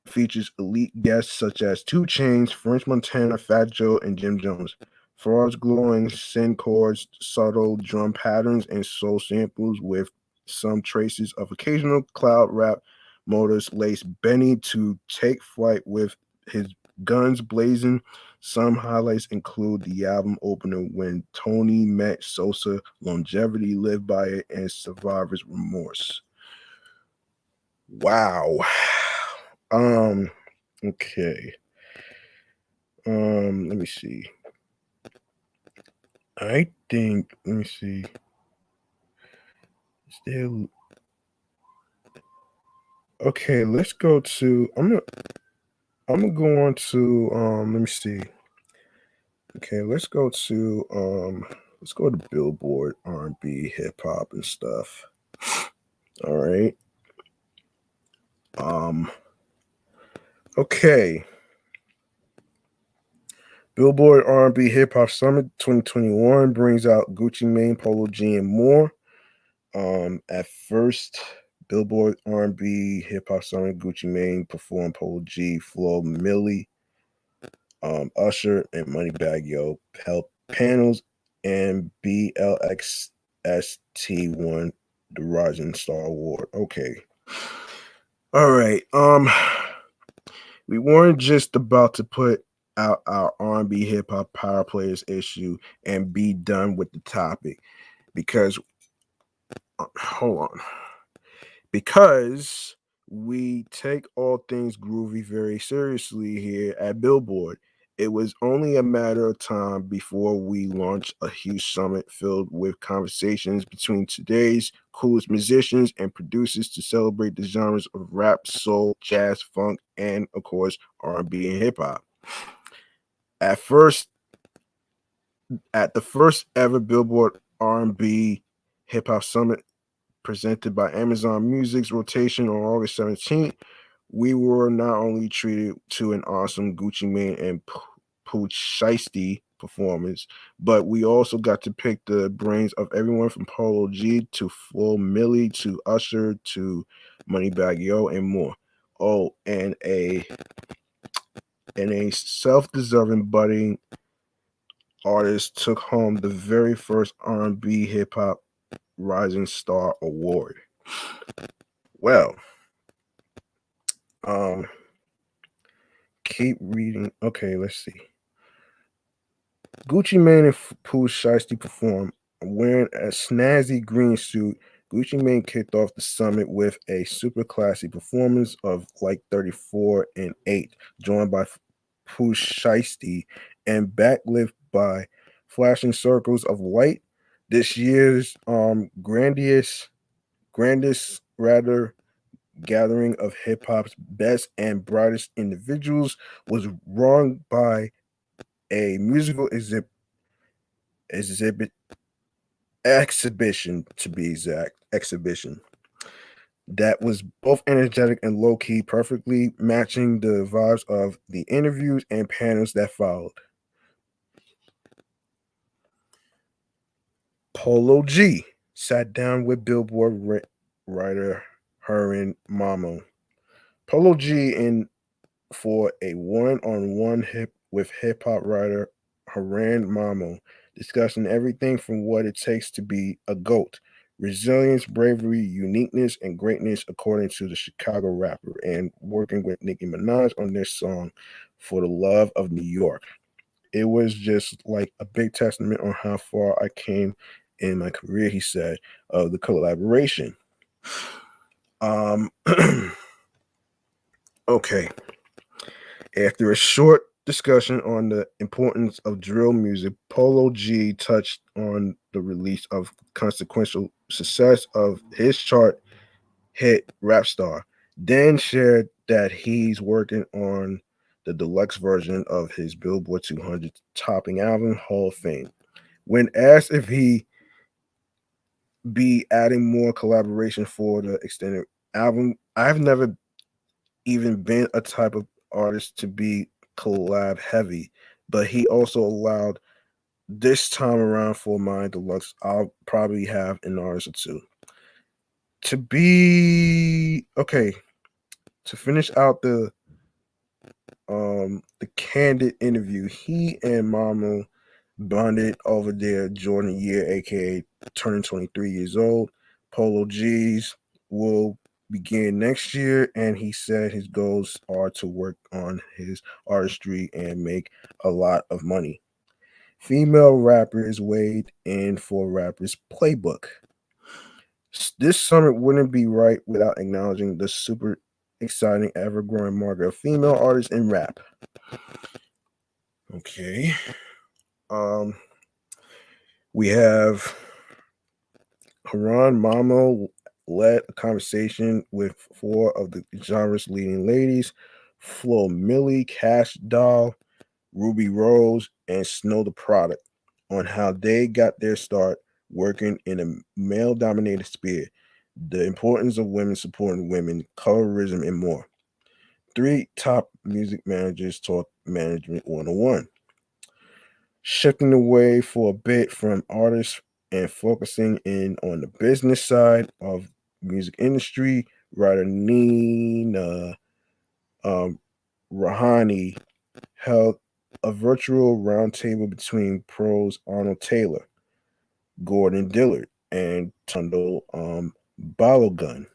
features elite guests such as 2 Chainz, French Montana, Fat Joe, and Jim Jones. Fraud's glowing synth chords, subtle drum patterns, and soul samples with some traces of occasional cloud rap motors lace Benny to take flight with his guns blazing. Some highlights include the album opener When Tony Met Sosa, Longevity, Live By It, and Survivor's Remorse. Wow. Okay. Let me see. I think let me see. Still okay, let's go to I'm gonna go on to let me see. Okay, let's go to Billboard R&B, hip hop and stuff. All right. Okay. Billboard R&B Hip Hop Summit 2021 brings out Gucci Mane, Polo G, and more. At first, Billboard R&B Hip Hop Summit, Gucci Mane performed Polo G, Flo Millie, Usher, and Moneybag Yo held panels, and BLXST won the Rising Star Award. Okay. All right. We weren't just about to put out our R&B hip hop power players issue and be done with the topic because hold on. Because we take all things groovy very seriously here at Billboard. It was only a matter of time before we launched a huge summit filled with conversations between today's coolest musicians and producers to celebrate the genres of rap, soul, jazz, funk, and of course R&B and hip hop. At the first ever Billboard R&B Hip Hop Summit presented by Amazon Music's rotation on August 17th, we were not only treated to an awesome Gucci Mane and Pooch Shiesty performance, but we also got to pick the brains of everyone from Polo G to Flo Millie to Usher to Moneybagg Yo and more. Oh, and a self-deserving budding artist took home the very first R&B hip hop Rising Star Award. Well, um, keep reading. Okay, let's see. Gucci Mane and Pooh Shiesty performed. Wearing a snazzy green suit, Gucci Mane kicked off the summit with a super classy performance of like 34 and 8, joined by Pooh Shiesty and backlit by flashing circles of light. This year's grandest rather gathering of hip hop's best and brightest individuals was run by a musical exhibit exhibition to be exact exhibition that was both energetic and low-key, perfectly matching the vibes of the interviews and panels that followed. Polo G sat down with billboard writer Herman Mamo. Polo G in for a one-on-one with hip-hop writer Haran Mamo, discussing everything from what it takes to be a GOAT, resilience, bravery, uniqueness, and greatness, according to the Chicago rapper, and working with Nicki Minaj on their song For the Love of New York. It was just like a big testament on how far I came in my career, he said, of the collaboration. Okay. After a short discussion on the importance of drill music, Polo G touched on the release of consequential success of his chart hit Rap Star, then shared that he's working on the deluxe version of his Billboard 200 topping album Hall of Fame. When asked if he be adding more collaboration for the extended album, I've never even been a type of artist to be collab heavy, but he also allowed this time around for my deluxe. I'll probably have an artist or two. To be okay, to finish out the candid interview, he and Mama bonded over their Jordan year, aka turning 23 years old. Polo G's will begin next year, and he said his goals are to work on his artistry and make a lot of money. Female rapper is weighed in for rappers playbook. This summit wouldn't be right without acknowledging the super exciting, ever growing market of female artists in rap. Okay. Um, we have Haran Mamo led a conversation with four of the genre's leading ladies: Flo Millie, Cash Doll, Ruby Rose, and Snow the Product, on how they got their start working in a male dominated sphere, the importance of women supporting women, colorism, and more. Three top music managers taught Management 101. Shifting away for a bit from artists and focusing in on the business side of music industry, writer Nina Rahani held a virtual roundtable between pros Arnold Taylor, Gordon Dillard, and Tundle Balogun,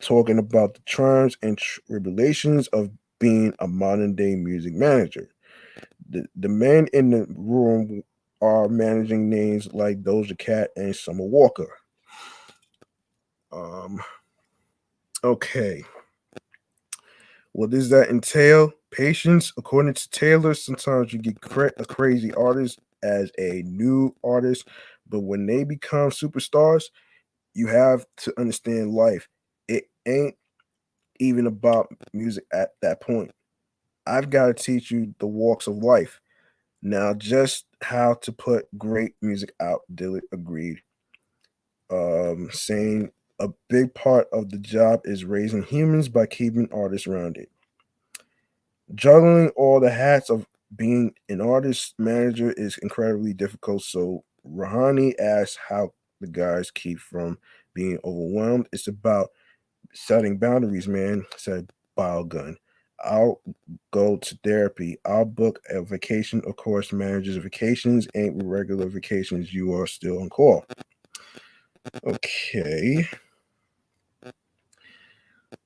talking about the triumphs and tribulations of being a modern day music manager. The men in the room are managing names like Doja Cat and Summer Walker. Um, okay. What does that entail? Patience. According to Taylor, sometimes you get a crazy artist as a new artist, but when they become superstars, you have to understand life. It ain't even about music at that point. I've got to teach you the walks of life. Now, just how to put great music out, Dillard agreed, saying a big part of the job is raising humans by keeping artists rounded. Juggling all the hats of being an artist manager is incredibly difficult. So Rahani asked how the guys keep from being overwhelmed. It's about setting boundaries, man. Said Gun. I'll go to therapy. I'll book a vacation. Of course, managers' vacations ain't regular vacations. You are still on call. Okay.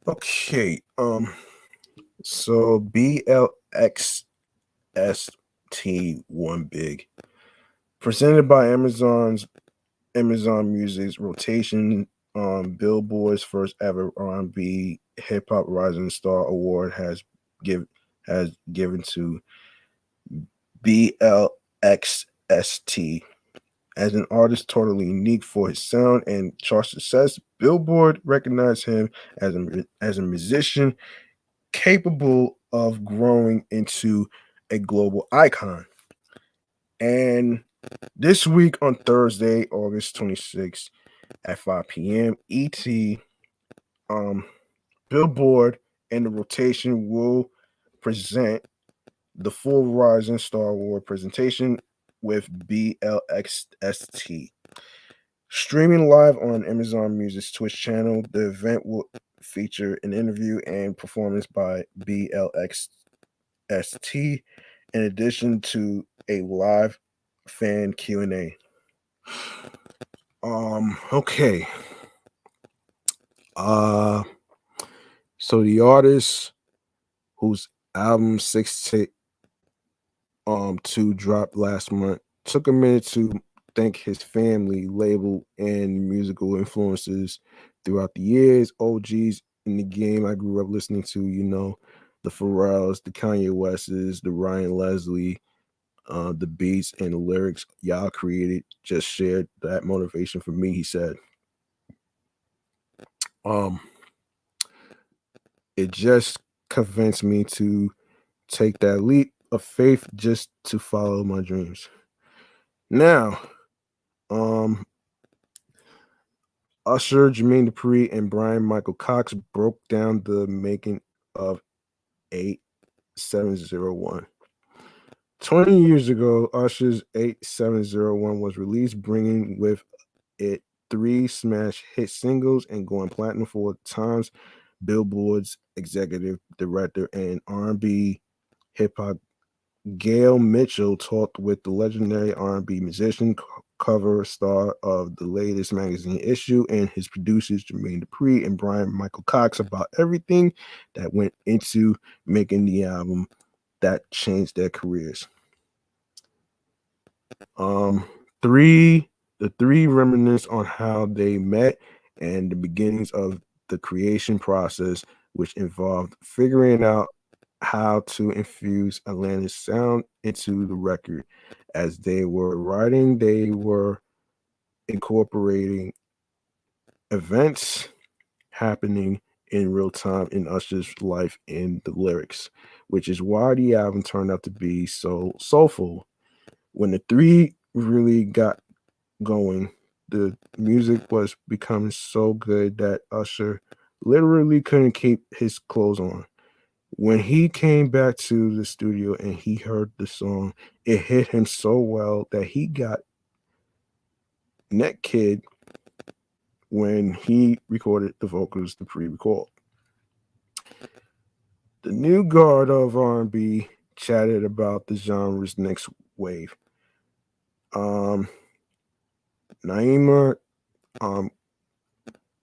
Okay. So BLXST1 Big. Presented by Amazon Music's rotation Billboard's first ever R&B Hip Hop Rising Star Award give has given to BLXST as an artist totally unique for his sound and chart success. Billboard recognized him as a musician capable of growing into a global icon. And this week on Thursday, August 26th at 5 p.m. ET, Billboard and the rotation will present the full Rising Star Award presentation with BLXST. Streaming live on Amazon Music's Twitch channel, the event will feature an interview and performance by BLXST in addition to a live fan Q&A. Okay. So the artist whose album 2 dropped last month took a minute to thank his family, label, and musical influences throughout the years. OGs in the game I grew up listening to, the Pharrells, the Kanye Wests, the Ryan Leslie, the beats and the lyrics y'all created just shared that motivation for me, he said. It just convinced me to take that leap of faith just to follow my dreams. Now, Usher, Jermaine Dupri, and Brian Michael Cox broke down the making of 8701. 20 years ago, Usher's 8701 was released, bringing with it 3 smash hit singles and going platinum 4 times. Billboard's executive director and R&B hip-hop Gail Mitchell talked with the legendary R&B musician, cover star of the latest magazine issue, and his producers Jermaine Dupri and Brian Michael Cox about everything that went into making the album that changed their careers. The three reminisce on how they met and the beginnings of the creation process, which involved figuring out how to infuse Atlanta's sound into the record. As they were writing, they were incorporating events happening in real time in Usher's life in the lyrics, which is why the album turned out to be so soulful. When the three really got going, the music was becoming so good that Usher literally couldn't keep his clothes on. When he came back to the studio and he heard the song, it hit him so well that he got neck kid when he recorded the vocals to pre-record. The new guard of R&B chatted about the genre's next wave. Naima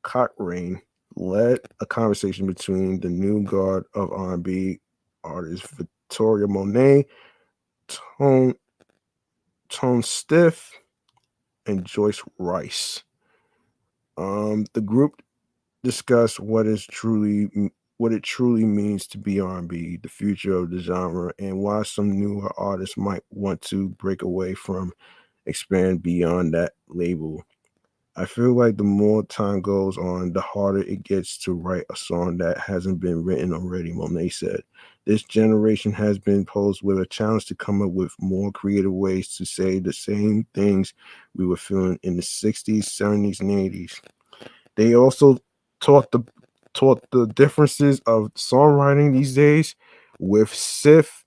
Cochrane led a conversation between the new guard of R&B artists Victoria Monet, Tone Stiff, and Joyce Rice. The group discussed what it truly means to be R&B, the future of the genre, and why some newer artists might want to break away from expand beyond that label. I feel like the more time goes on, the harder it gets to write a song that hasn't been written already, Monet said. This generation has been posed with a challenge to come up with more creative ways to say the same things we were feeling in the 60s, 70s, and 80s. They also taught the differences of songwriting these days with Seth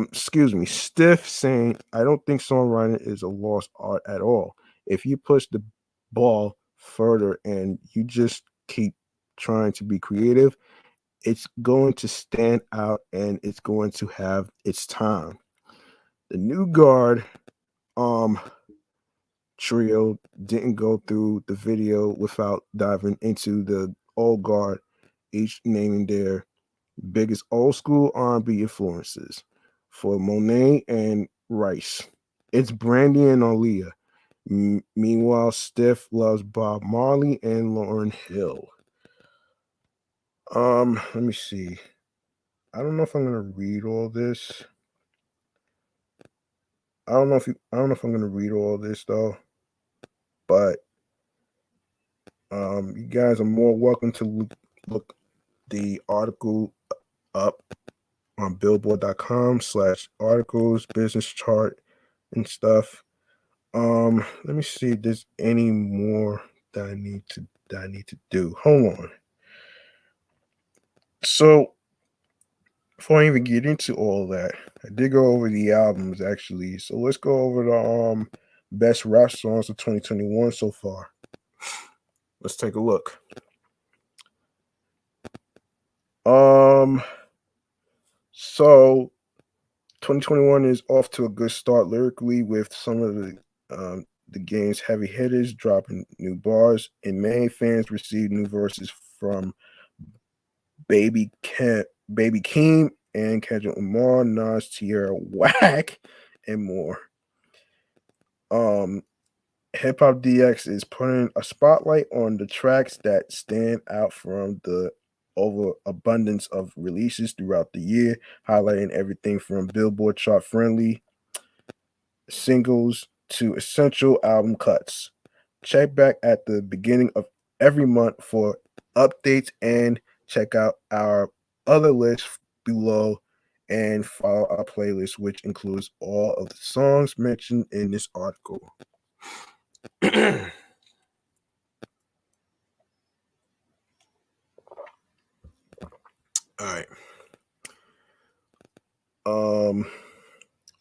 excuse me, Stiff saying, I don't think songwriting is a lost art at all. If you push the ball further and you just keep trying to be creative, it's going to stand out and it's going to have its time. The New Guard um trio didn't go through the video without diving into the old guard, each naming their biggest old school R&B influences. For Monet and Rice, it's Brandy and Aaliyah. Meanwhile, Stiff loves Bob Marley and Lauryn Hill. Let me see. I don't know if I'm gonna read all this. I don't know if I'm gonna read all this though, but you guys are more welcome to look the article up on billboard.com/articles, business chart and stuff. Let me see if there's any more that I need to do. Hold on. So before I even get into all that, I did go over the albums actually. So let's go over the best rap songs of 2021 so far. Let's take a look. So 2021 is off to a good start lyrically with some of the game's heavy hitters dropping new bars. In May, fans received new verses from Baby Keem and Kendrick Lamar, Nas, Tierra Whack, and more. Hip Hop DX is putting a spotlight on the tracks that stand out from the overabundance of releases throughout the year, highlighting everything from Billboard chart friendly singles to essential album cuts. Check back at the beginning of every month for updates and check out our other list below and follow our playlist, which includes all of the songs mentioned in this article. All right.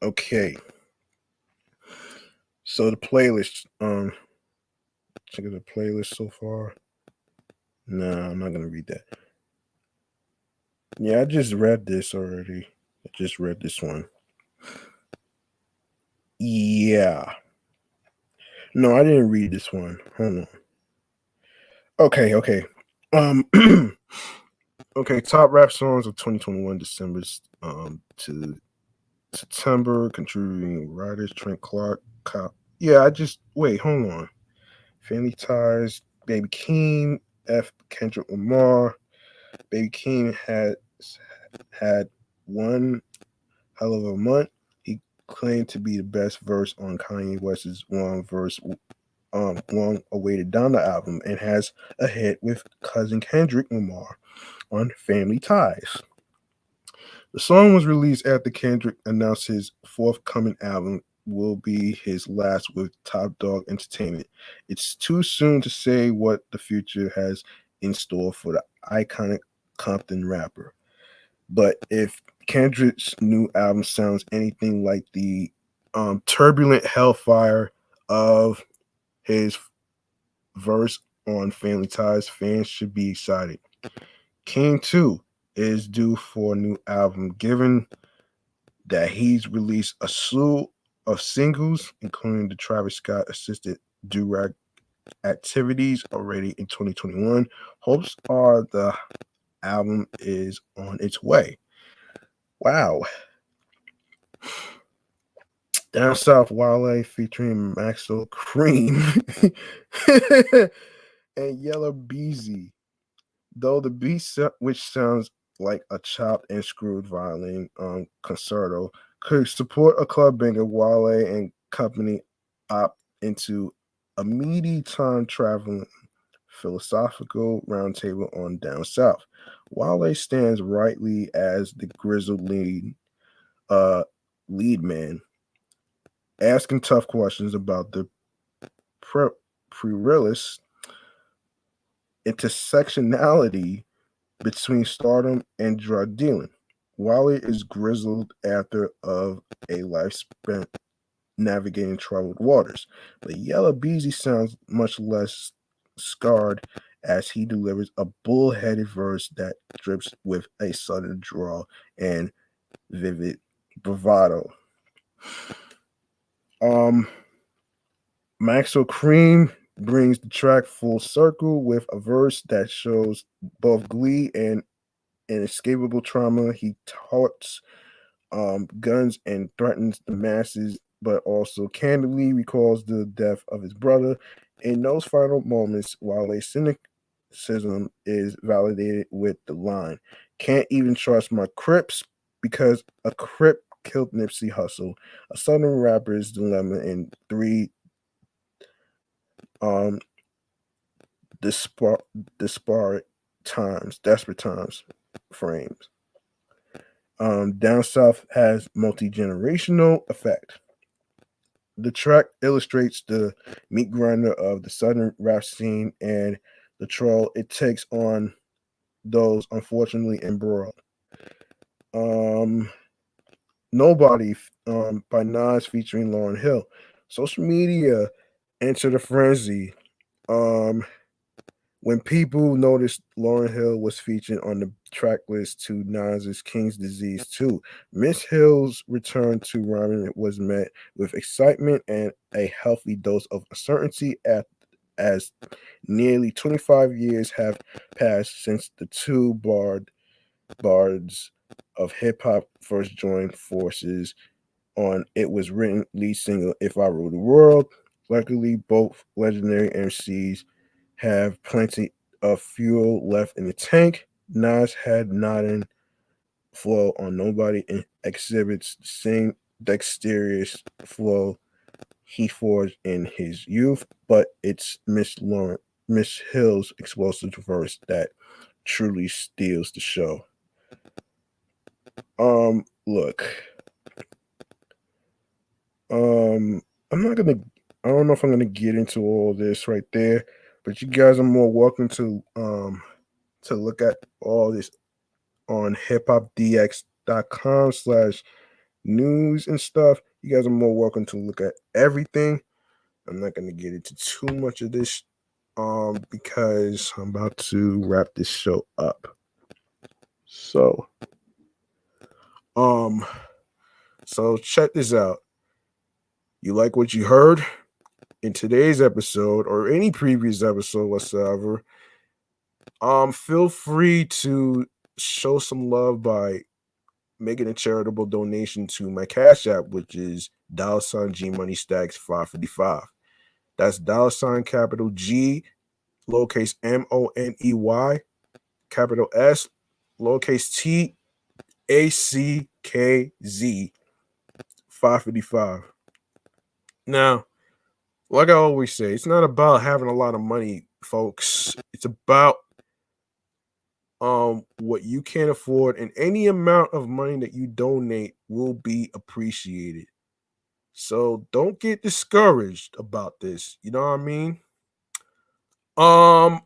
Okay. So the playlist, check out the playlist so far. No, I'm not gonna read that. Yeah, I just read this already. I just read this one. Yeah. No, I didn't read this one. Hold on. Okay. Um okay, top rap songs of 2021 December to September, contributing writers Trent Clark. Yeah, I just wait, hold on. Family Ties, Baby Keem, Kendrick Lamar. Baby Keem had one hell of a month. He claimed to be the best verse on Kanye West's long awaited Donda album and has a hit with cousin Kendrick Lamar on Family Ties. The song was released after Kendrick announced his forthcoming album will be his last with Top Dog Entertainment. It's too soon to say what the future has in store for the iconic Compton rapper. But if Kendrick's new album sounds anything like the turbulent hellfire of his verse on Family Ties, fans should be excited. King 2 is due for a new album, given that he's released a slew of singles, including the Travis Scott assisted do-rag activities already in 2021. Hopes are the album is on its way. Wow. Down South Wale featuring Maxwell Cream and Yellow Beezy. Though the beat, which sounds like a chopped and screwed violin concerto, could support a club banger, Wale and company opt into a meaty time traveling philosophical roundtable on Down South. Wale stands rightly as the grizzled lead man, asking tough questions about the pre-realist intersectionality between stardom and drug dealing. Wally is grizzled after of a life spent navigating troubled waters, but Yellow Beezy sounds much less scarred as he delivers a bullheaded verse that drips with a sudden drawl and vivid bravado. Um, Maxwell Cream brings the track full circle with a verse that shows both glee and inescapable trauma. He taunts guns and threatens the masses, but also candidly recalls the death of his brother. In those final moments, while a cynicism is validated with the line, "Can't even trust my Crips because a Crip killed Nipsey Hussle," a Southern rapper's dilemma in three um dispar- desperate times frames. Down South has multi-generational effect. The track illustrates the meat grinder of the southern rap scene and the troll it takes on those unfortunately embroiled. Um, Nobody by Nas featuring Lauryn Hill. Social media entered a frenzy. Um, when people noticed Lauryn Hill was featured on the track list to Nas's King's Disease 2, Miss Hill's return to rhyming was met with excitement and a healthy dose of uncertainty as nearly 25 years have passed since the two bards of hip hop first joined forces on It Was Written lead single If I Rule the World. Luckily, both legendary MCs have plenty of fuel left in the tank. Nas had nodding flow on Nobody and exhibits the same dexterous flow he forged in his youth, but it's Miss Hill's explosive verse that truly steals the show. Look, I'm not gonna. I don't know if I'm gonna get into all this right there, but you guys are more welcome to look at all this on hiphopdx.com/news and stuff. You guys are more welcome to look at everything. I'm not gonna get into too much of this because I'm about to wrap this show up. So um so check this out. You like what you heard in today's episode or any previous episode whatsoever? Feel free to show some love by making a charitable donation to my Cash App, which is $ G Money Stacks 555. That's $ capital G, lowercase MONEY, capital S, lowercase T ACKZ 555. Now, like I always say, it's not about having a lot of money, folks. It's about what you can afford, and any amount of money that you donate will be appreciated. So don't get discouraged about this. You know what I mean? Um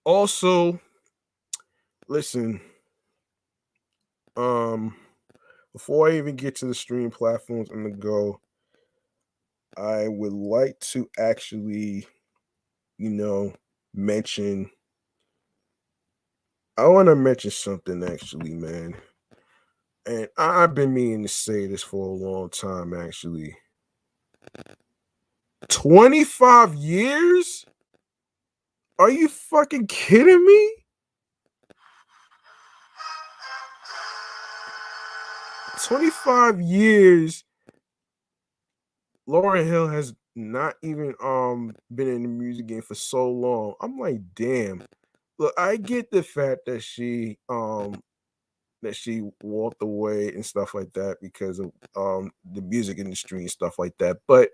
Also, listen, um before I even get to the stream platforms and the go, I would like to actually, mention I want to mention something actually, man. And I've been meaning to say this for a long time, actually. 25 years? Are you fucking kidding me? 25 years. Lauryn Hill has not even been in the music game for so long. I'm like, damn. Look, I get the fact that she walked away and stuff like that because of the music industry and stuff like that. But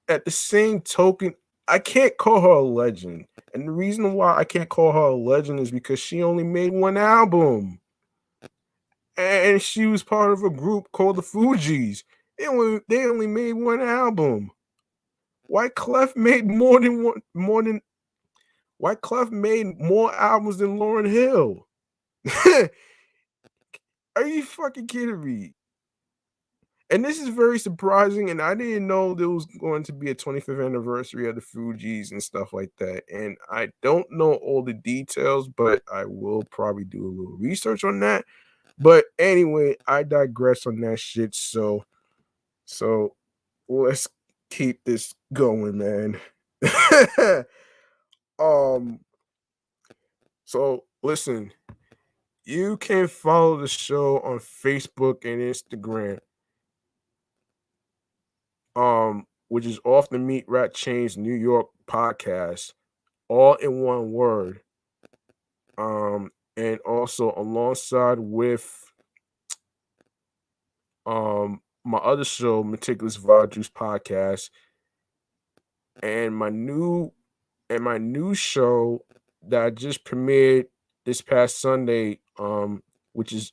at the same token, I can't call her a legend. And the reason why I can't call her a legend is because she only made one album. And she was part of a group called the Fugees. They only made one album. White Clef made White Clef made more albums than Lauryn Hill. Are you fucking kidding me? And this is very surprising, and I didn't know there was going to be a 25th anniversary of the Fugees and stuff like that. And I don't know all the details, but I will probably do a little research on that. But anyway, I digress on that shit. So let's keep this going, man. um, so listen, you can follow the show on Facebook and Instagram. Which is Off the Meat Rat Chainz New York podcast, all in one word. And also alongside with my other show, Meticulous Vibe Juice Podcast, and my new show that I just premiered this past Sunday, which is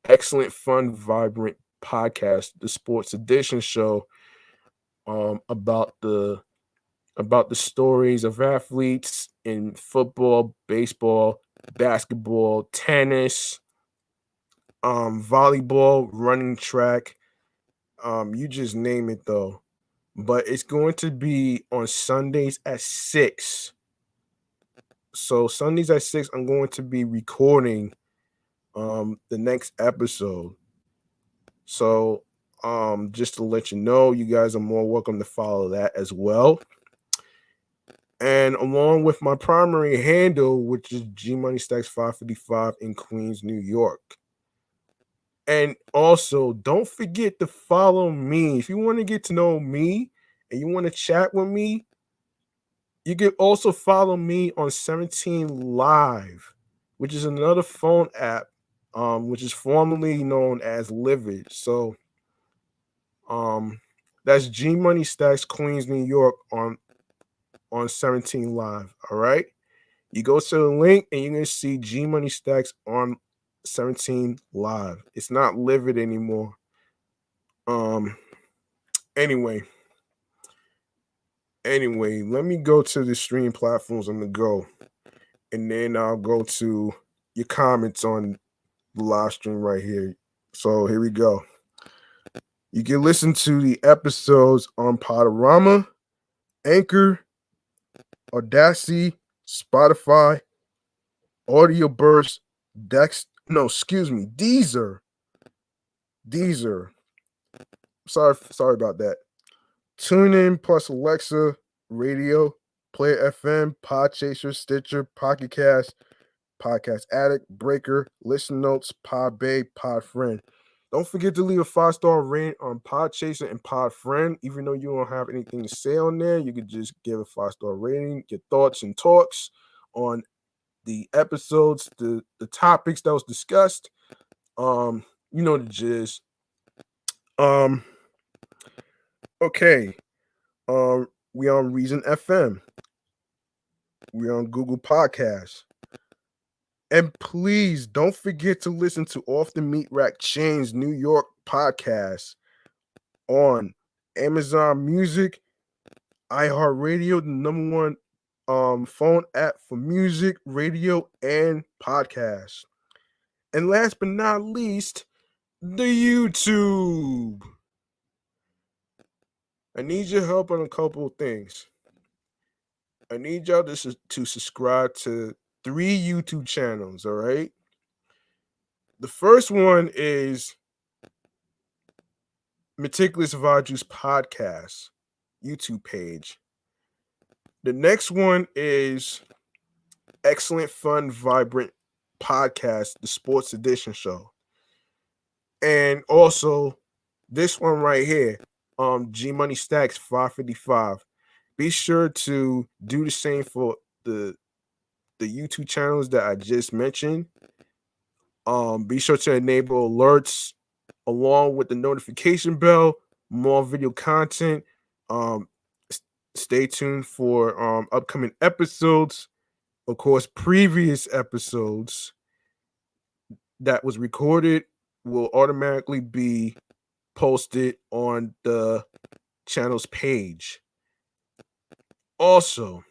Excellent Fun Vibrant Podcast, the Sports Edition show, about the stories of athletes in football, baseball, basketball, tennis, volleyball, running track, you just name it though. But it's going to be on Sundays at 6. So Sundays at 6, I'm going to be recording the next episode. So just to let you know, you guys are more welcome to follow that as well. And along with my primary handle, which is G Money Stacks 555 in Queens, New York. And also, don't forget to follow me. If you want to get to know me and you want to chat with me, you can also follow me on 17 Live, which is another phone app, which is formerly known as Livit. So, that's G Money Stacks Queens, New York on 17 Live. All right. You go to the link and you're gonna see G Money Stacks on 17 Live. It's not Livit anymore. Anyway, let me go to the stream platforms on the go, and then I'll go to your comments on the live stream right here. So here we go. You can listen to the episodes on Podorama, Anchor, Audacity, Spotify, Audio Burst, Deezer. Sorry about that. TuneIn plus Alexa, Radio, Player FM, Podchaser, Stitcher, Pocket Cast, Podcast Addict, Breaker, Listen Notes, Podbay, Podfriend. Don't forget to leave a 5-star rating on Podchaser and Podfriend. Even though you don't have anything to say on there, you could just give a 5-star rating, your thoughts and talks on the episodes, the topics that was discussed. You know the gist. Okay. We on Reason FM. We on Google Podcasts. And please don't forget to listen to Off the Meat Rack Chainz New York podcast on Amazon Music, iHeartRadio, the number one phone app for music, radio, and podcasts. And last but not least, the YouTube. I need your help on a couple of things. I need y'all to subscribe to 3 YouTube channels, all right? The first one is Meticulous Vibe Juice Podcast YouTube page. The next one is Excellent Fun Vibrant Podcast, the Sports Edition show. And also this one right here, G Money Stacks 555. Be sure to do the same for the YouTube channels that I just mentioned. Be sure to enable alerts along with the notification bell, more video content. Stay tuned for upcoming episodes. Of course, previous episodes that was recorded will automatically be posted on the channel's page. Also,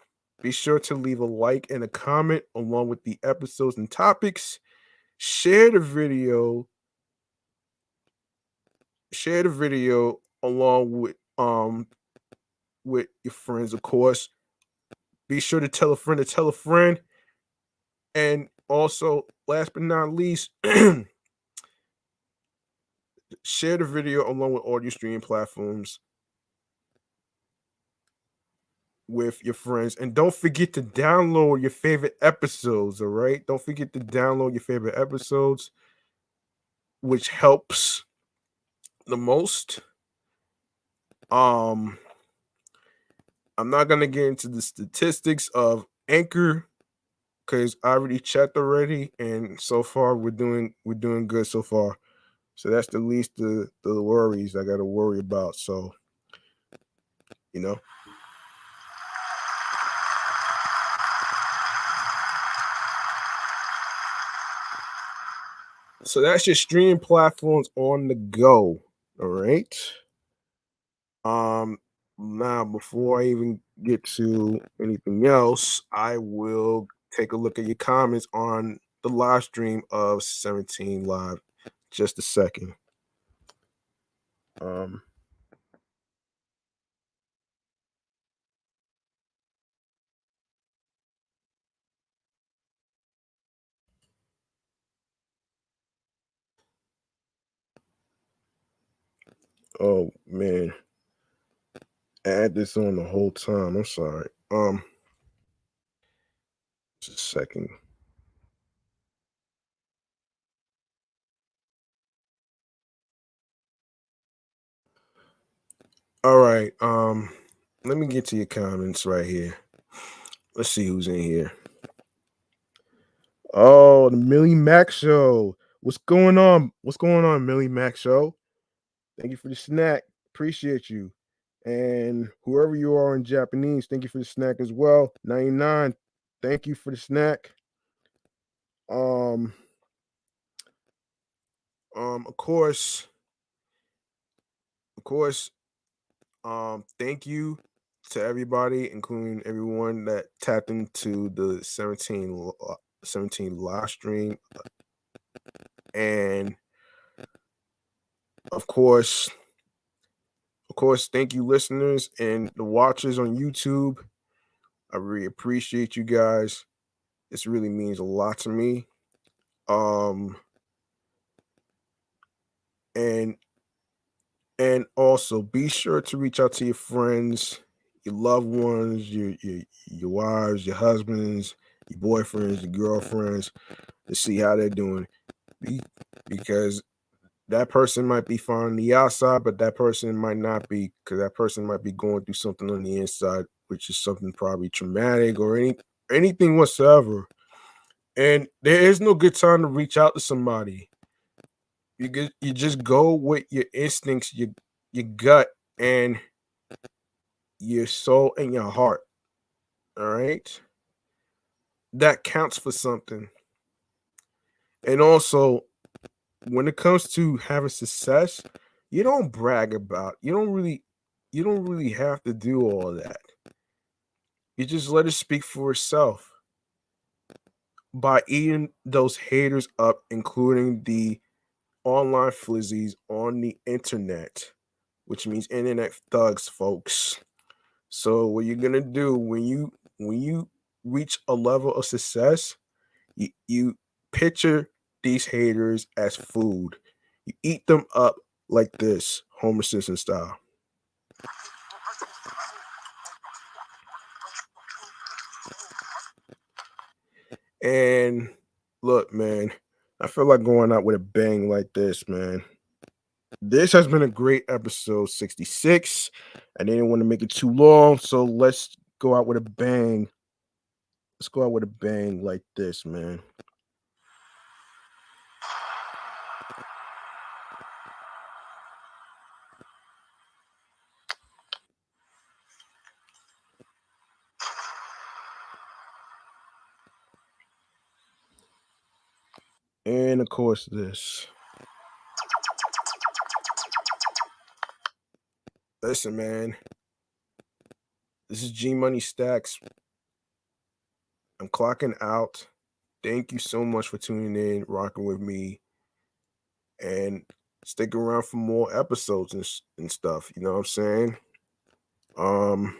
be sure to leave a like and a comment along with the episodes and topics. share the video, along with your friends, of course. Be sure to tell a friend to tell a friend. And also, last but not least, share the video along with all your streaming platforms with your friends. And don't forget to download your favorite episodes, all right? Don't forget to download your favorite episodes, which helps the most. Um, I'm not gonna get into the statistics of Anchor because I already checked already, and so far we're doing good so far. So that's the least the worries I gotta worry about. So, you know. So that's your streaming platforms on the go. All right. Um Now before I even get to anything else, I will take a look at your comments on the live stream of 17 Live. Just a second. Um oh man. I had this on the whole time. I'm sorry. Just a second. All right. Let me get to your comments right here. Let's see who's in here. Oh, the Millie Mac show. What's going on? What's going on, Millie Mac show? Thank you for the snack. Appreciate you. And whoever you are in Japanese, thank you for the snack as well. 99. Thank you for the snack. Um, of course, of course, thank you to everybody, including everyone that tapped into the 17 live stream. And of course, thank you, listeners and the watchers on YouTube. I really appreciate you guys. This really means a lot to me. Um, and also be sure to reach out to your friends, your loved ones, your wives, your husbands, your boyfriends, your girlfriends, to see how they're doing. Because that person might be fine on the outside, but that person might not be, because that person might be going through something on the inside, which is something probably traumatic or anything whatsoever. And there is no good time to reach out to somebody. You just go with your instincts, your gut, and your soul and your heart. All right, that counts for something. And also, when it comes to having success, you don't brag about. You don't really have to do all that. You just let it speak for itself by eating those haters up, including the online flizzies on the internet, which means internet thugs, folks. So what you're gonna do when you reach a level of success, you picture these haters as food. You eat them up like this, Homer Simpson style. And look, man, I feel like going out with a bang like this, man. This has been a great episode 66. I didn't want to make it too long, so let's go out with a bang. Let's go out with a bang like this, man. And of course, this. Listen, man. This is G Money Stacks. I'm clocking out. thank you so much for tuning in, rocking with me, and stick around for more episodes and stuff. You know what I'm saying? Um,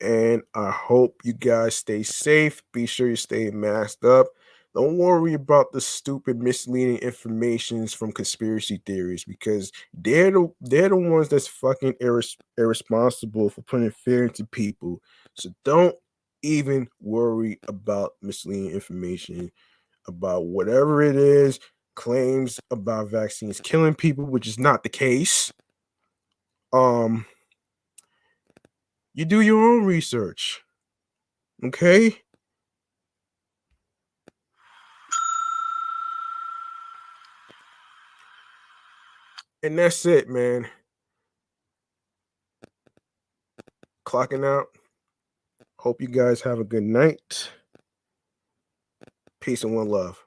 and I hope you guys stay safe. Be sure you stay masked up. Don't worry about the stupid, misleading informations from conspiracy theories because they're the ones that's fucking irresponsible for putting fear into people. So don't even worry about misleading information about whatever it is, claims about vaccines killing people, which is not the case. Um, you do your own research, okay? And that's it, man. Clocking out. Hope you guys have a good night. Peace and one love.